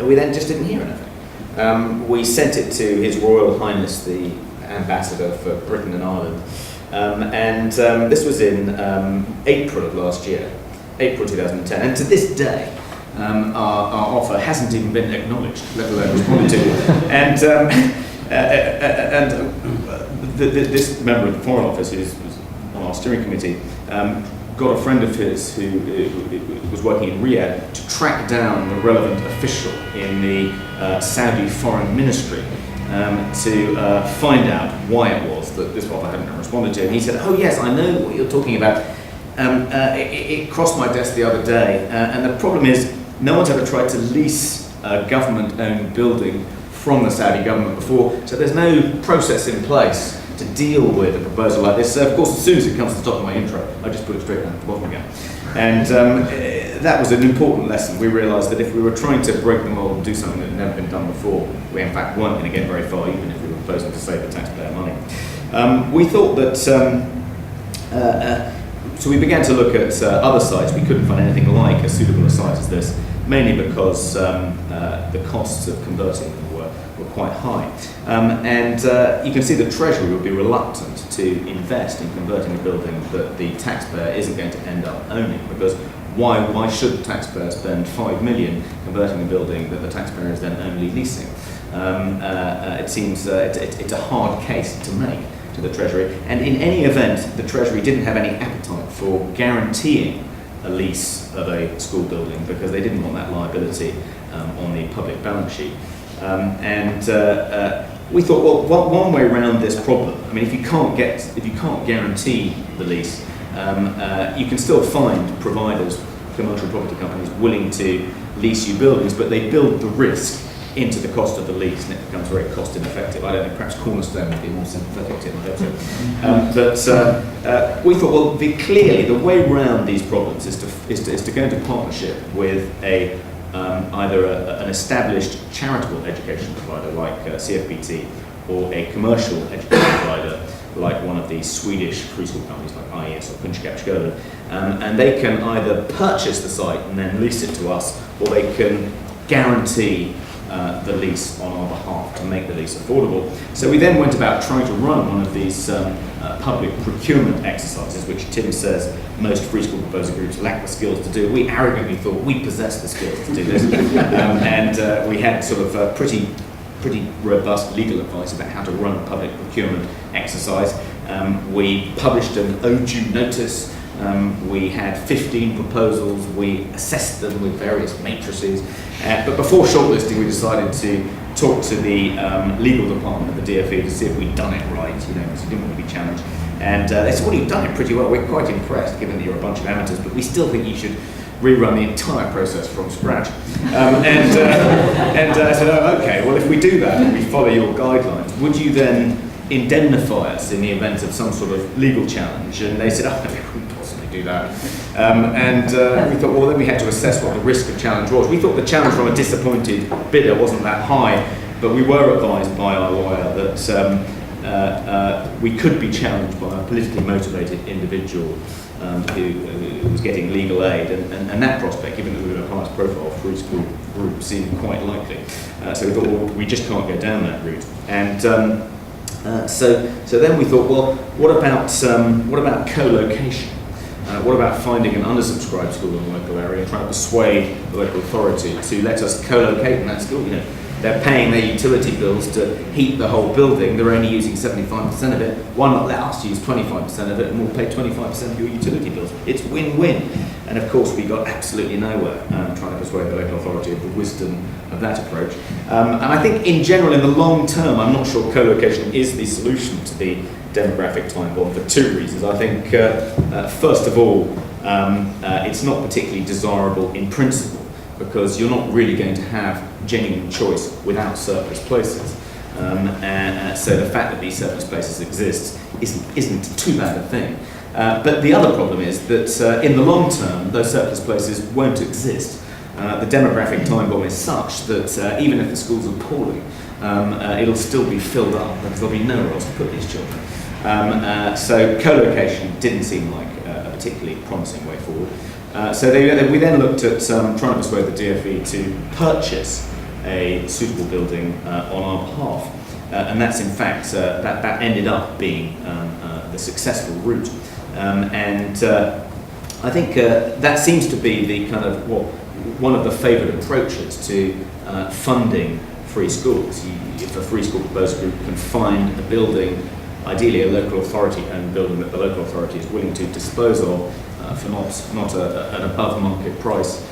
we then just didn't hear anything. We sent it to His Royal Highness the Ambassador for Britain and Ireland, and this was in April of last year, April 2010, and to this day our offer hasn't even been acknowledged, let alone responded to. And this member of the Foreign Office, who's on our steering committee, got a friend of his who was working in Riyadh to track down the relevant official in the Saudi Foreign Ministry to find out why it was that this offer hadn't been responded to. And he said, oh yes, I know what you're talking about. It crossed my desk the other day, and the problem is no one's ever tried to lease a government-owned building from the Saudi government before, so there's no process in place to deal with a proposal like this. So of course, as soon as it comes to the top of my intro, I just put it straight down at the bottom again. And that was an important lesson. We realised that if we were trying to break the mould and do something that had never been done before, we in fact weren't going to get very far, even if we were proposing to save the taxpayer money. We thought that, so we began to look at other sites. We couldn't find anything like as suitable a site as this, mainly because the costs of converting them were quite high. And you can see the Treasury would be reluctant to invest in converting a building that the taxpayer isn't going to end up owning, because why should the taxpayer spend 5 million converting a building that the taxpayer is then only leasing? It seems it's a hard case to make to the Treasury, and in any event, the Treasury didn't have any appetite for guaranteeing a lease of a school building because they didn't want that liability on the public balance sheet. We thought, well, one way around this problem. I mean, if you can't guarantee the lease, you can still find providers, commercial property companies, willing to lease you buildings, but they build the risk into the cost of the lease, and it becomes very cost ineffective. I don't think perhaps Cornerstone would be more sympathetic to it. But we thought, well, clearly the way around these problems is to go into partnership with either an established charitable education provider like CFPT, or a commercial education provider like one of these Swedish preschool companies like IES or Kunskapsskolan, and they can either purchase the site and then lease it to us, or they can guarantee the lease on our behalf to make the lease affordable. So we then went about trying to run one of these public procurement exercises, which Tim says most free school proposer groups lack the skills to do. We arrogantly thought we possessed the skills to do this, and we had sort of pretty robust legal advice about how to run a public procurement exercise. We published an overdue notice. We had 15 proposals. We assessed them with various matrices. But before shortlisting, we decided to talk to the legal department of the DFE to see if we'd done it right, because we didn't want to be challenged. And they said, well, you've done it pretty well. We're quite impressed, given that you're a bunch of amateurs, but we still think you should rerun the entire process from scratch. I said, oh, okay, well, if we do that and we follow your guidelines, would you then indemnify us in the event of some sort of legal challenge? And they said, oh, no, we couldn't possibly do that. We thought, well, then we had to assess what the risk of challenge was. We thought the challenge from a disappointed bidder wasn't that high, but we were advised by our lawyer that we could be challenged by a politically motivated individual who was getting legal aid, and that prospect, given that we were the highest profile free school group, seemed quite likely. So we thought, well, we just can't go down that route. And so then we thought, well, what about co-location? What about finding an undersubscribed school in the local area and trying to persuade the local authority to let us co-locate in that school? They're paying their utility bills to heat the whole building. They're only using 75% of it. Why not let us use 25% of it, and we'll pay 25% of your utility bills? It's win-win. And of course, we got absolutely nowhere trying to persuade the local authority of the wisdom of that approach. And I think in general, in the long term, I'm not sure co-location is the solution to the demographic time bomb for two reasons. I think, first of all, it's not particularly desirable in principle, because you're not really going to have genuine choice without surplus places. So the fact that these surplus places exist isn't too bad a thing. But the other problem is that in the long term, those surplus places won't exist. The demographic time bomb is such that even if the schools are poorly, it'll still be filled up because there'll be nowhere else to put these children. So co-location didn't seem like a particularly promising way forward. So we then looked at trying to persuade the DFE to purchase a suitable building on our behalf. And that's in fact, that ended up being the successful route. I think that seems to be the kind of one of the favoured approaches to funding free schools. If a free school proposer group can find a building, ideally a local authority owned building that the local authority is willing to dispose of for not an above market price,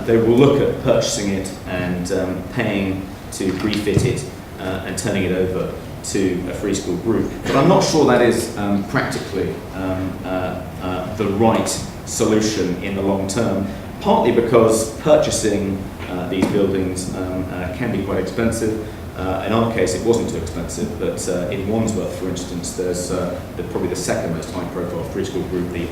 they will look at purchasing it and paying to refit it and turning it over to a free school group. But I'm not sure that is practically the right solution in the long term, partly because purchasing these buildings can be quite expensive. In our case, it wasn't too expensive, but in Wandsworth, for instance, there's probably the second most high-profile free school group, the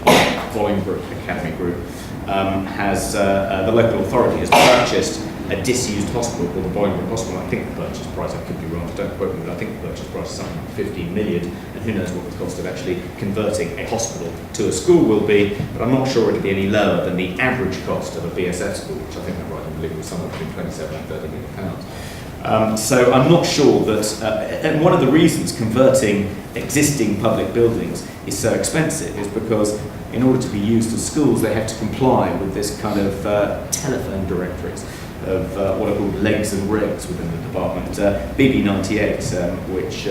Bolingbroke Academy Group, the local authority has purchased a disused hospital called the Bolingbroke Hospital. I think the purchase price, I could be wrong, don't quote me, but I think the purchase price is something like 15 million, and who knows what the cost of actually converting a hospital to a school will be, but I'm not sure it'll be any lower than the average cost of a BSF school, which I think I'm right in believing was somewhere between 27 and 30 million pounds. So I'm not sure that, and one of the reasons converting existing public buildings is so expensive is because in order to be used as schools, they have to comply with this kind of telephone directories of what are called legs and regs within the department, BB98, which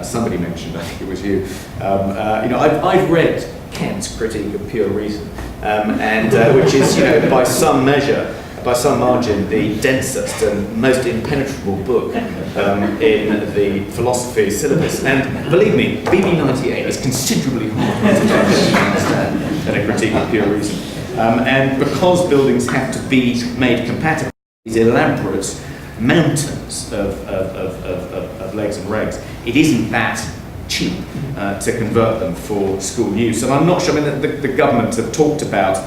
somebody mentioned, I think it was you. I've read Kent's critique of pure reason, and which is, by some measure, by some margin, the densest and most impenetrable book in the philosophy syllabus. And believe me, BB98 is considerably harder to understand than a critique of pure reason. And because buildings have to be made compatible, these elaborate mountains of legs and regs, it isn't that cheap to convert them for school use. And I'm not sure, I mean, the government have talked about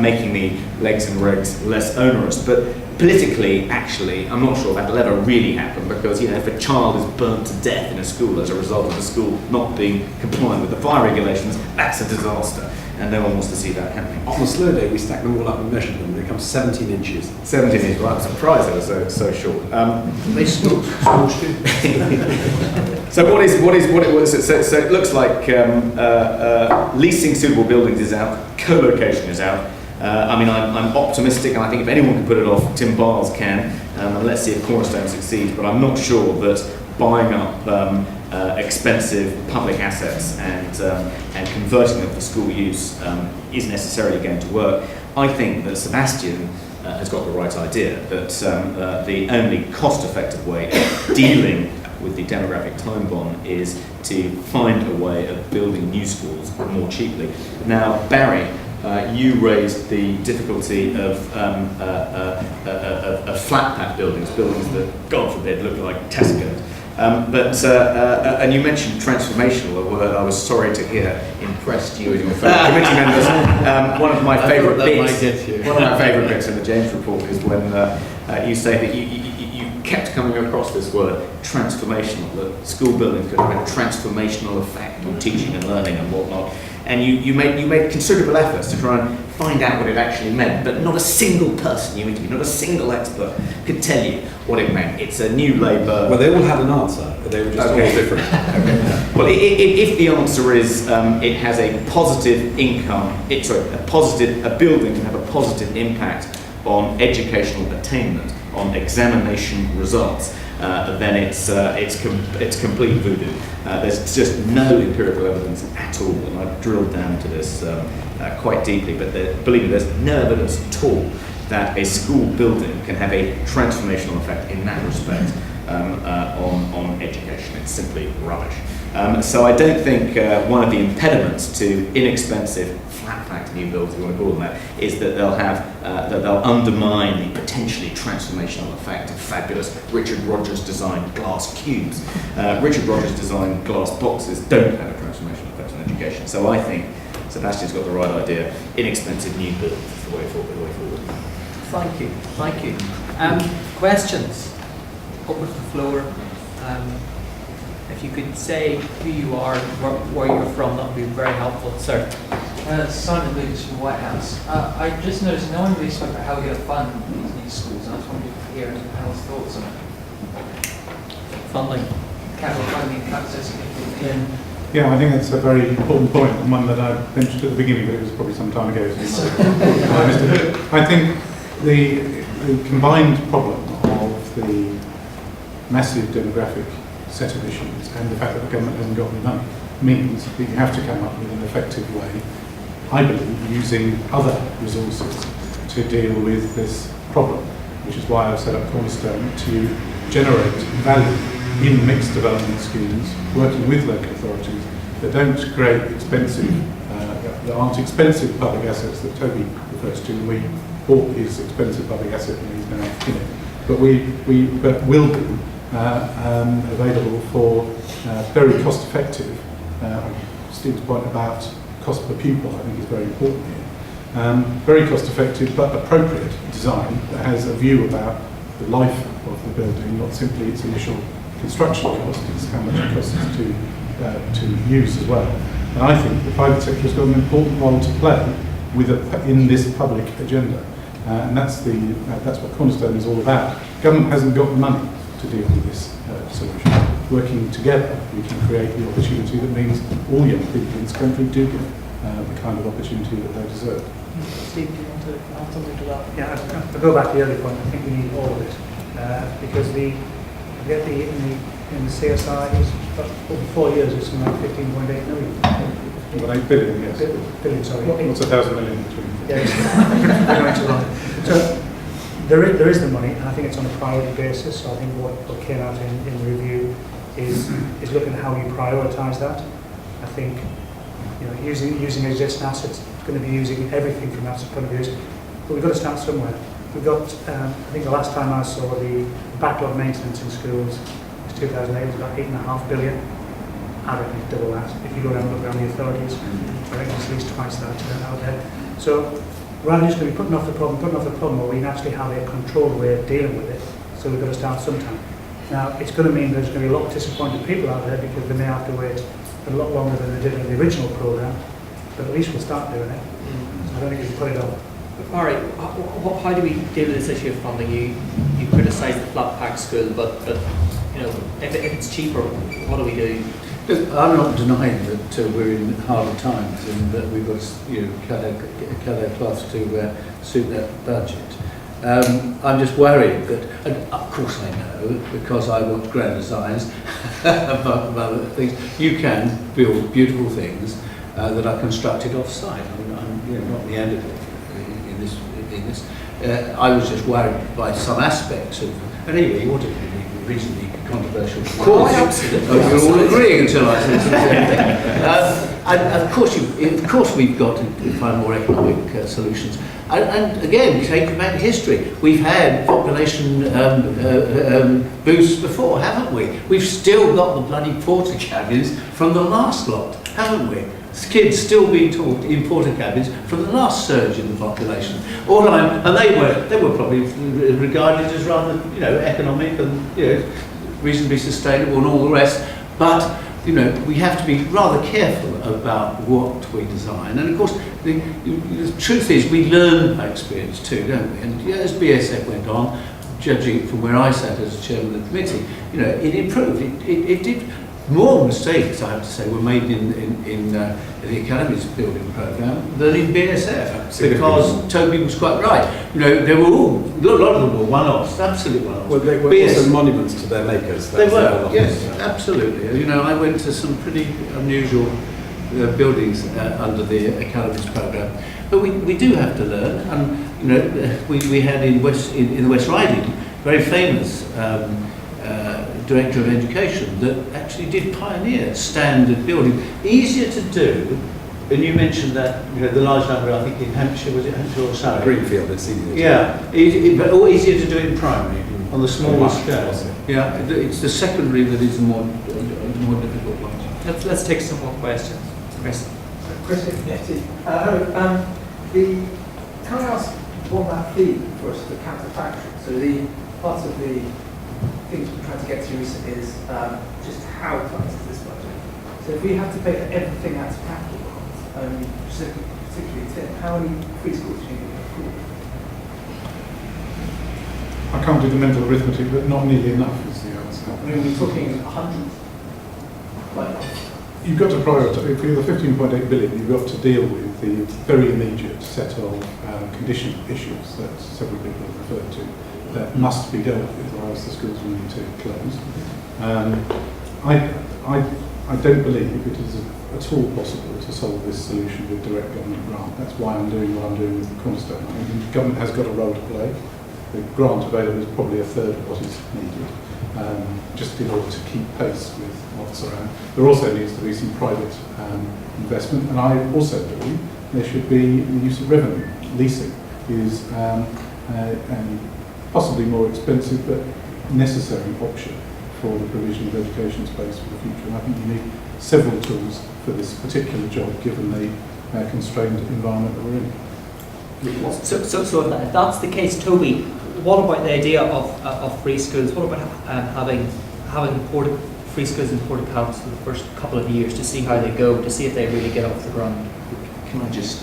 making the legs and regs less onerous, but politically, actually, I'm not sure that'll ever really happen, because, you know, if a child is burnt to death in a school as a result of the school not being compliant with the fire regulations, that's a disaster, and no one wants to see that happening. On a slow day, we stacked them all up and measured them. They come 17 inches. 17 inches. Well, I'm surprised they were so short. They schools do. So what it was? So it looks like leasing suitable buildings is out, co-location is out. I mean, I'm optimistic, and I think if anyone can put it off, Tim Bars can. And let's see if Cornerstone succeeds. But I'm not sure that buying up expensive public assets and converting them for school use is necessarily going to work. I think that Sebastian has got the right idea, that the only cost-effective way of dealing with the demographic time bomb is to find a way of building new schools more cheaply. Now, Barry, you raised the difficulty of flat pack buildings that, God forbid, look like Tesco. And you mentioned transformational, a word I was sorry to hear impressed you and your fellow committee members. One of my favourite bits in the James report is when you say that you kept coming across this word transformational, that school buildings could have a transformational effect on teaching and learning and whatnot. And you made considerable efforts to try and find out what it actually meant, but not a single person you interviewed, not a single expert could tell you what it meant. It's a new Labour. Well, they all had an answer, but they were just all different. Okay. Well, if the answer is it has a positive income, a building can have a positive impact on educational attainment, on examination results, then it's complete voodoo. There's just no empirical evidence at all, and I've drilled down to this quite deeply, but believe me, there's no evidence at all that a school building can have a transformational effect in that respect on education. It's simply rubbish. So I don't think one of the impediments to inexpensive flat-packed new builds, if you want to call them that, is that they'll undermine the potentially transformational effect of fabulous Richard Rogers designed glass cubes. Richard Rogers designed glass boxes don't have a transformational effect on education. So I think Sebastian's got the right idea. Inexpensive new builds is the way forward. Thank you. Questions? Open to the floor. If you could say who you are, where you're from, that would be very helpful, sir. Simon Lucas from the White House. I just noticed no one really spoke about how we're going to fund these new schools, and I just wanted to hear the panel's thoughts on it. Funding. Capital funding, access, Yeah, I think that's a very important point, and one that I mentioned at the beginning, but it was probably some time ago. I think the combined problem of the massive demographic set of issues and the fact that the government hasn't got any money means that you have to come up with an effective way, I believe, using other resources to deal with this problem, which is why I've set up Cornerstone to generate value in mixed development schemes, working with local authorities that don't create expensive, that aren't expensive public assets that Toby refers to. We bought his expensive public asset and he's now in it, but but will be available for very cost-effective. Steve's point about cost per pupil, I think, is very important here. Very cost-effective but appropriate design that has a view about the life of the building, not simply its initial construction cost, it's how much it costs to use as well. And I think the private sector has got an important role to play in this public agenda, and that's what Cornerstone is all about. Government hasn't got the money to deal with this solution. Working together, we can create the opportunity that means all young people in this country do get the kind of opportunity that they deserve. Steve, do you want to add something to that? Yeah, I'll go back to the earlier point. I think we need all of it because in the CSI is over 4 years it's something like 15.8 million. Well, 8 billion, yes. Billion, sorry. What's 1,000 million between? Yes. So there is the money, and I think it's on a priority basis. So I think what came out in the review is looking at how you prioritise that. I think using existing assets, going to be using everything from that point of view, but we've got to start somewhere. We've got, I think the last time I saw the backlog maintenance in schools was 2008, it was about 8.5 billion. I reckon it's double that. If you go down and look around the authorities, I reckon it's at least twice that out there. So rather than just going to be putting off the problem, or we can actually have a controlled way of dealing with it. So we've got to start sometime. Now, it's going to mean there's going to be a lot of disappointed people out there because they may have to wait a lot longer than they did in the original programme, but at least we'll start doing it. So I don't think we can put it off. All right, how do we deal with this issue of funding? You criticise the flat pack school, but if it's cheaper, what do we do? I'm not denying that we're in harder times and that we've got cut our cloth to suit that budget. I'm just worried that, and of course I know, because I want grand designs about other things, you can build beautiful things that are constructed off-site. I'm not the end of it in this. I was just worried by some aspects of, and anyway, you wanted to be reasonably controversial. Of course, you're all agreeing until I say something. And of course we've got to find more economic solutions. And again, take back history. We've had population boosts before, haven't we? We've still got the bloody porter cabins from the last lot, haven't we? Kids still being taught in porter cabins from the last surge in the population. And they were probably regarded as rather economic and reasonably sustainable and all the rest. But we have to be rather careful about what we design. And of course, the truth is we learn by experience too, don't we? And as BSF went on, judging from where I sat as chairman of the committee, it improved. It did. More mistakes, I have to say, were made in the Academy's building programme than in BSF. Absolutely. Because Toby was quite right. They were all, a lot of them were one-offs, absolute one-offs. Well, they were also monuments to their makers. They were, yes, absolutely. I went to some pretty unusual buildings under the Academy's programme. But we do have to learn, and we had in the West Riding, very famous Director of Education that actually did pioneer standard building. Easier to do, and you mentioned that, the large number, I think in Hampshire, was it Hampshire or Surrey? Greenfield, it's easier. Yeah, but all easier to do it in primary, on the smaller scale. Yeah, it's the secondary that is the more difficult one. Let's take some more questions. Chris. Hello. Can I ask what that theme for us, the counterfactual? So the part of the things we're trying to get to recently is just how tight is this budget? So if we have to pay for everything out of capital bonds, particularly Tim, how many preschools do you think we can I can't do the mental arithmetic, but not nearly enough is the answer. I mean, we're talking 100. You've got to prioritise. If you're the 15.8 billion, you've got to deal with the very immediate set of condition issues that several people have referred to that must be dealt with, or else the schools will need to close. I don't believe it is at all possible to solve this solution with direct government grant. That's why I'm doing what I'm doing with the Cornerstone. I mean, the government has got a role to play. The grant available is probably a third of what is needed, just in order to keep pace with what's around. There also needs to be some private investment, and I also believe there should be the use of revenue. Leasing is possibly more expensive, but necessary option for the provision of education space for the future. And I think you need several tools for this particular job, given the constrained environment that we're in. So if that's the case, Toby, what about the idea of free schools? What about having free schools in porta cabins for the first couple of years to see how they go, to see if they really get off the ground? Can I just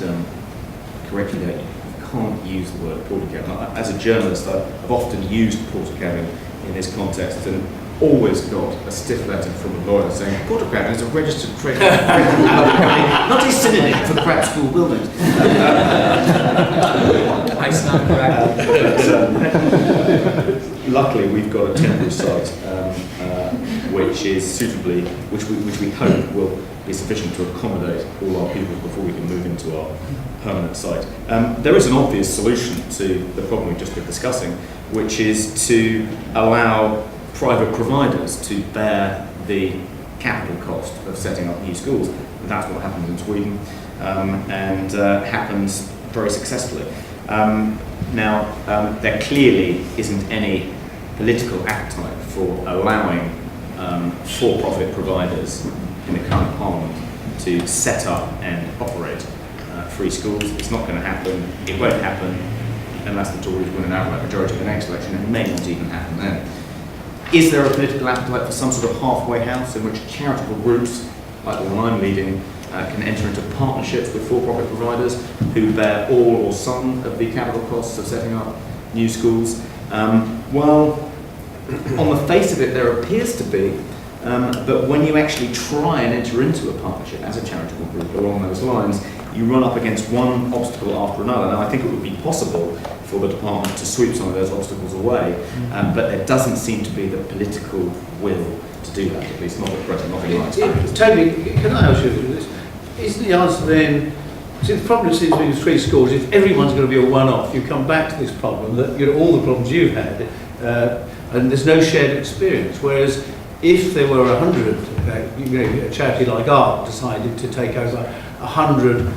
correct you there? You can't use the word porta cabin. As a journalist, I've often used porta cabin in this context and always got a stiff letter from a lawyer saying porta cabin is a registered trade company, not a synonym for the prep school buildings. I stand corrected. Luckily, we've got a temporary site which is suitably, which we hope will be sufficient to accommodate all our pupils before we can move into our permanent site. There is an obvious solution to the problem we've just been discussing, which is to allow private providers to bear the capital cost of setting up new schools. That's what happens in Sweden, and happens very successfully. Now, there clearly isn't any political appetite for allowing for-profit providers in the current parliament to set up and operate free schools. It's not going to happen. It won't happen unless the Tories win an outright majority in the next election, and it may not even happen then. Is there a political appetite for some sort of halfway house in which charitable groups, like the one I'm leading, can enter into partnerships with for-profit providers who bear all or some of the capital costs of setting up new schools? Well, on the face of it, there appears to be, but when you actually try and enter into a partnership as a charitable group along those lines, you run up against one obstacle after another. Now, I think it would be possible for the department to sweep some of those obstacles away, but there doesn't seem to be the political will to do that, at least not at present, not in my experience. Toby, can I ask you this? Isn't the answer then, see, the problem seems to be with free schools, if everyone's going to be a one-off, you come back to this problem, that all the problems you've had, and there's no shared experience, whereas if there were 100, a charity like ARC decided to take over 100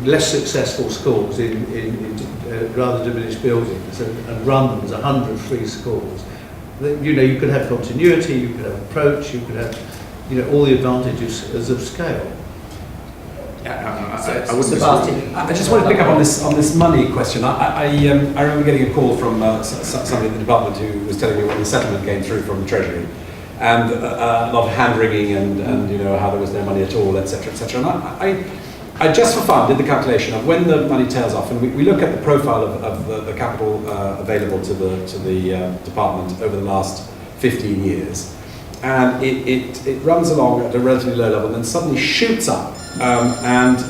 less successful schools in rather diminished buildings and run them as 100 free schools, you could have continuity, you could have approach, you could have all the advantages of scale. I just want to pick up on this money question. I remember getting a call from somebody in the department who was telling me when the settlement came through from the Treasury, and a lot of hand wringing and how there was no money at all, etc., etc. And I just for fun did the calculation of when the money tails off, and we look at the profile of the capital available to the department over the last 15 years. And it runs along at a relatively low level and then suddenly shoots up. And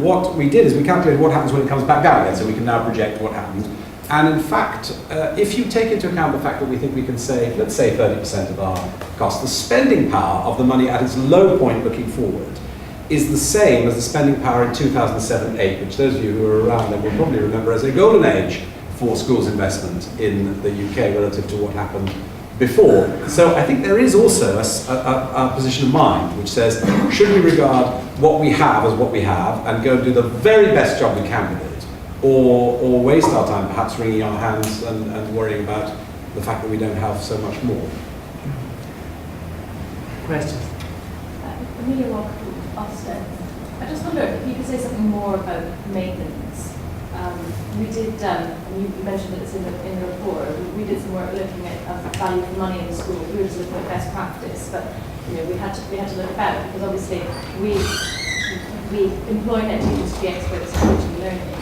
what we did is we calculated what happens when it comes back down again, so we can now project what happens. And in fact, if you take into account the fact that we think we can save, let's say 30% of our cost, the spending power of the money at its low point looking forward is the same as the spending power in 2007-8, which those of you who are around then will probably remember as a golden age for schools investment in the UK relative to what happened before. So I think there is also a position of mind which says, should we regard what we have as what we have and go and do the very best job we can with it, or waste our time perhaps wringing our hands and worrying about the fact that we don't have so much more? Questions? Amelia Walker from Ofsted. I just wonder if you could say something more about maintenance. We did, you mentioned that it's in the report, we did some work looking at value for money in the school. We were just looking at best practice, but we had to look about it because obviously we employ net teachers to be experts in teaching and learning.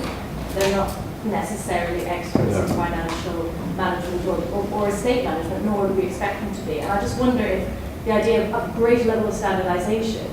They're not necessarily experts in financial management or estate management, nor do we expect them to be. And I just wonder if the idea of a greater level of standardisation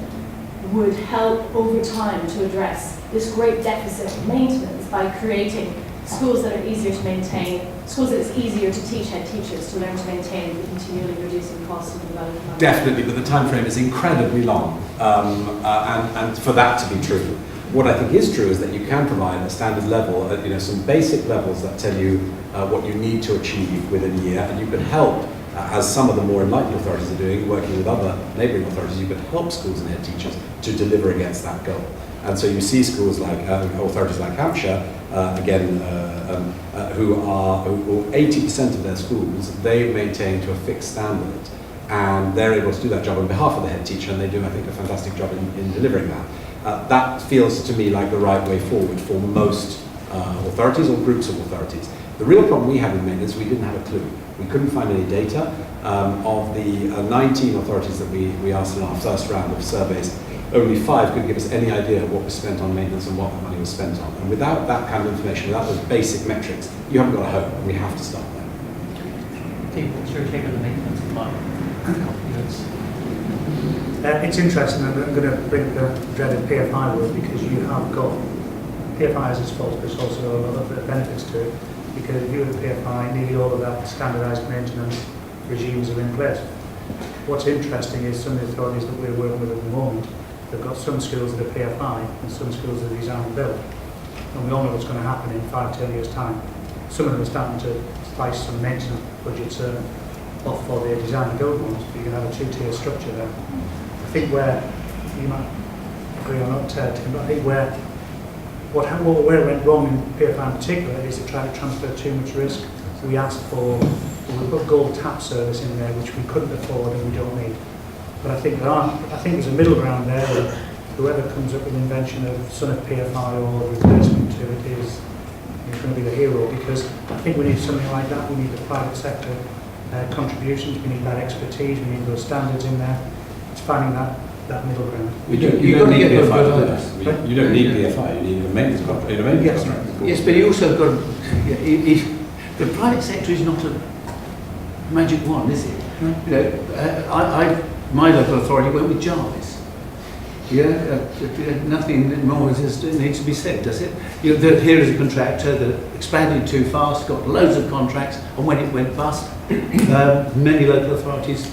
would help over time to address this great deficit of maintenance by creating schools that are easier to maintain, schools that it's easier to teach head teachers to learn to maintain with continually reducing costs and development. Definitely, but the time frame is incredibly long, and for that to be true. What I think is true is that you can provide a standard level, some basic levels that tell you what you need to achieve within a year, and you can help, as some of the more enlightened authorities are doing, working with other neighbouring authorities, you can help schools and head teachers to deliver against that goal. And so you see schools like authorities like Hampshire, who 80% of their schools, they maintain to a fixed standard, and they're able to do that job on behalf of the head teacher, and they do, I think, a fantastic job in delivering that. That feels to me like the right way forward for most authorities or groups of authorities. The real problem we had with maintenance, we didn't have a clue. We couldn't find any data. Of the 19 authorities that we asked in our first round of surveys, only 5 could give us any idea of what was spent on maintenance and what the money was spent on. And without that kind of information, without those basic metrics, you haven't got a hope, and we have to start there. What's your take on the maintenance of money? It's interesting, and I'm going to bring the dreaded PFI word because you have got, PFI has its faults, but it's also got a lot of benefits to it. because if you were the PFI, nearly all of that standardised maintenance regimes are in place. What's interesting is some of the authorities that we're working with at the moment, they've got some schools that are PFI and some schools that are design and build. And we all know what's going to happen in 5-10 years' time. Some of them are starting to slice some maintenance budgets off for their design and build ones, but you can have a two-tier structure there. I think where, you might agree or not, Tim, but I think where it went wrong in PFI in particular is to try to transfer too much risk. So we asked for, we put gold tap service in there, which we couldn't afford and we don't need. But I think there's a middle ground there, and whoever comes up with an invention of son of PFI or replacement to it is going to be the hero, because I think we need something like that. We need the private sector contributions, we need that expertise, we need those standards in there. It's finding that middle ground. You don't need PFI to do that. You don't need PFI, you need a maintenance contract. Yes, but you also got, the private sector is not a magic wand, is it? You know, my local authority went with Jarvis. Nothing more needs to be said, does it? Here is a contractor that expanded too fast, got loads of contracts, and when it went bust, many local authorities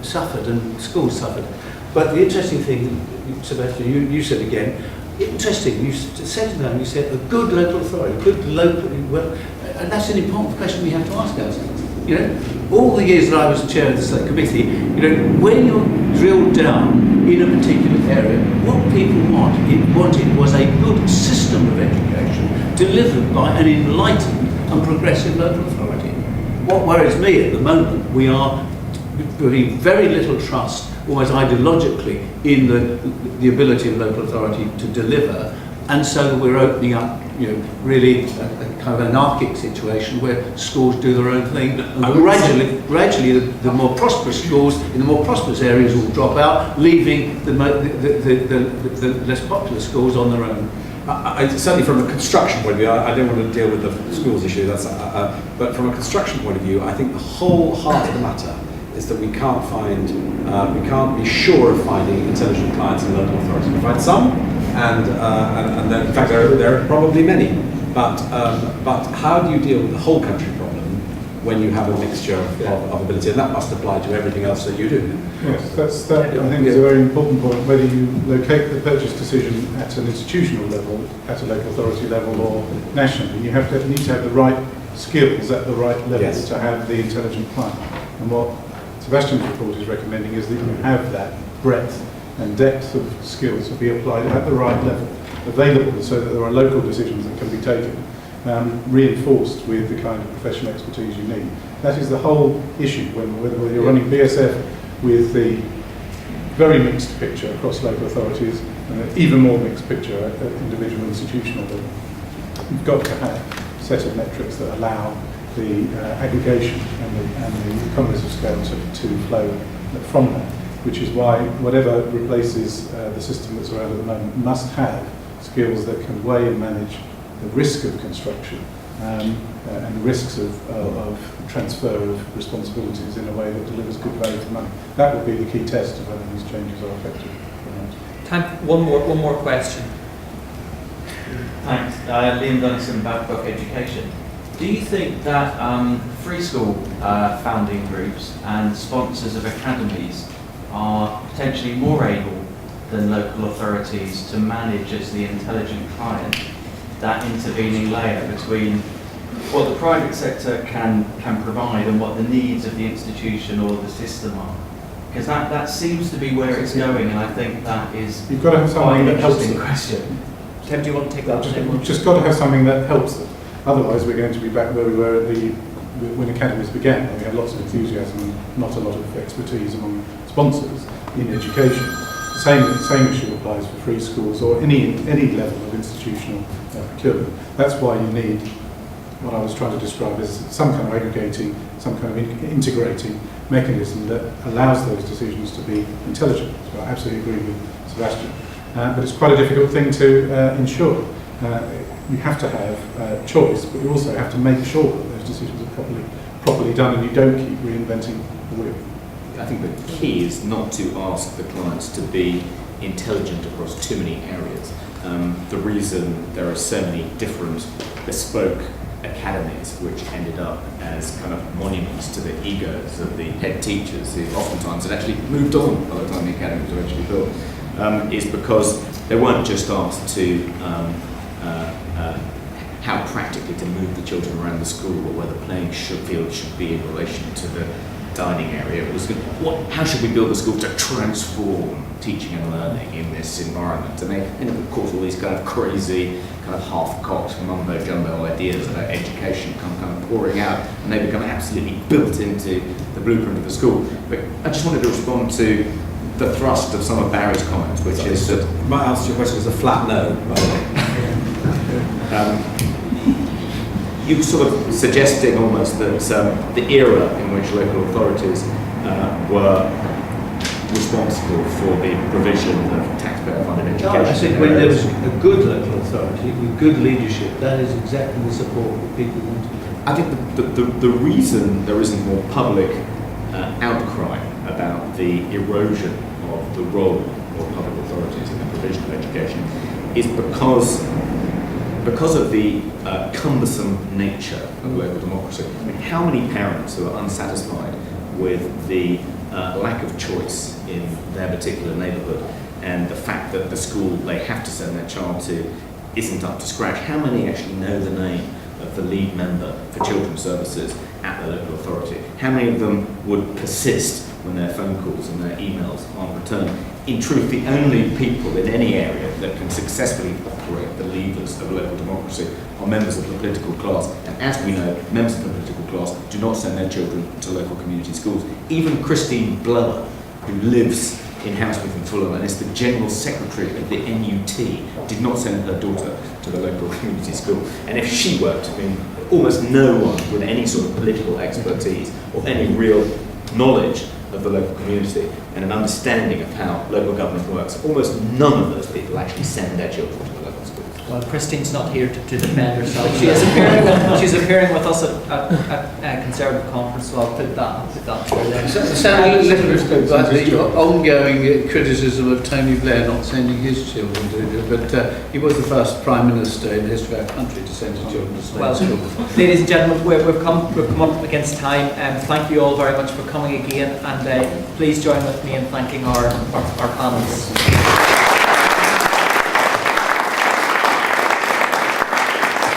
suffered and schools suffered. But the interesting thing, Sebastian, you said again, interesting, you said to them, you said a good local authority, and that's an important question we have to ask ourselves. You know, all the years that I was chair of the select committee, you know, when you're drilled down in a particular area, what people wanted was a good system of education delivered by an enlightened and progressive local authority. What worries me at the moment, we are putting very little trust, almost ideologically, in the ability of local authority to deliver, and so we're opening up, you know, really a kind of anarchic situation where schools do their own thing, and gradually the more prosperous schools in the more prosperous areas will drop out, leaving the less popular schools on their own. Certainly from a construction point of view, I don't want to deal with the schools issue, but from a construction point of view, I think the whole heart of the matter is that we can't be sure of finding intelligent clients in local authorities. We find some, and then, in fact there are probably many. But how do you deal with the whole country problem when you have a mixture of ability? And that must apply to everything else that you do. Yes, that I think is a very important point. Whether you locate the purchase decision at an institutional level, at a local authority level, or nationally, you need to have the right skills at the right level to have the intelligent client. And what Sebastian's report is recommending is that you have that breadth and depth of skills to be applied at the right level, available so that there are local decisions that can be taken, reinforced with the kind of professional expertise you need. That is the whole issue whether you're running BSF with the very mixed picture across local authorities and an even more mixed picture at individual institutional level. You've got to have a set of metrics that allow the aggregation and the economies of scale to flow from that, which is why whatever replaces the system that's around at the moment must have skills that can weigh and manage the risk of construction and risks of transfer of responsibilities in a way that delivers good value for money. That would be the key test of whether these changes are effective or not. Time, one more question. Thanks. Liam Dunnison, Babcock Education. Do you think that free school founding groups and sponsors of academies are potentially more able than local authorities to manage as the intelligent client that intervening layer between what the private sector can provide and what the needs of the institution or the system are? Because that seems to be where it's going, and I think that is You've got to have something that helps them. Question. Tim, do you want to take that? You've just got to have something that helps them. Otherwise, we're going to be back where we were when academies began. We had lots of enthusiasm and not a lot of expertise among sponsors in education. The same issue applies for free schools or any level of institutional procurement. That's why you need what I was trying to describe as some kind of aggregating, some kind of integrating mechanism that allows those decisions to be intelligent. So I absolutely agree with Sebastian. But it's quite a difficult thing to ensure. You have to have choice, but you also have to make sure that those decisions are properly done and you don't keep reinventing the wheel. I think the key is not to ask the clients to be intelligent across too many areas. The reason there are so many different bespoke academies which ended up as kind of monuments to the egos of the head teachers, who oftentimes had actually moved on by the time the academies were actually built, is because they weren't just asked to how practically to move the children around the school, or where the playing field should be in relation to the dining area. It was how should we build a school to transform teaching and learning in this environment? And they end up, of course, all these kind of crazy, kind of half-cocked, mumbo-jumbo ideas about education come kind of pouring out, and they become absolutely built into the blueprint of the school. But I just wanted to respond to the thrust of some of Barry's comments, which is that... My answer to your question is a flat no, by the way. You were sort of suggesting almost that the era in which local authorities were responsible for the provision of taxpayer-funded education. I think when there was a good local authority with good leadership, that is exactly the support that people wanted. I think the reason there isn't more public outcry about the erosion of the role of public authorities in the provision of education is because of the cumbersome nature of local democracy. I mean, how many parents who are unsatisfied with the lack of choice in their particular neighbourhood, and the fact that the school they have to send their child to isn't up to scratch? How many actually know the name of the lead member for children's services at the local authority? How many of them would persist when their phone calls and their emails aren't returned? In truth, the only people in any area that can successfully operate the levers of local democracy are members of the political class. And as we know, members of the political class do not send their children to local community schools. Even Christine Blower, who lives in Hammersmith and Fulham and is the General Secretary of the NUT, did not send her daughter to the local community school. And if she worked, I mean, almost no one with any sort of political expertise or any real knowledge of the local community and an understanding of how local government works, almost none of those people actually send their children to the local schools. Well, Christine's not here to defend herself. She's appearing with us at a Conservative conference, so I'll put that through there. It sounds a little bit like the ongoing criticism of Tony Blair not sending his children to it, but he was the first Prime Minister in the history of our country to send his children to state school. Ladies and gentlemen, we've come up against time. Thank you all very much for coming again, and please join with me in thanking our panelists.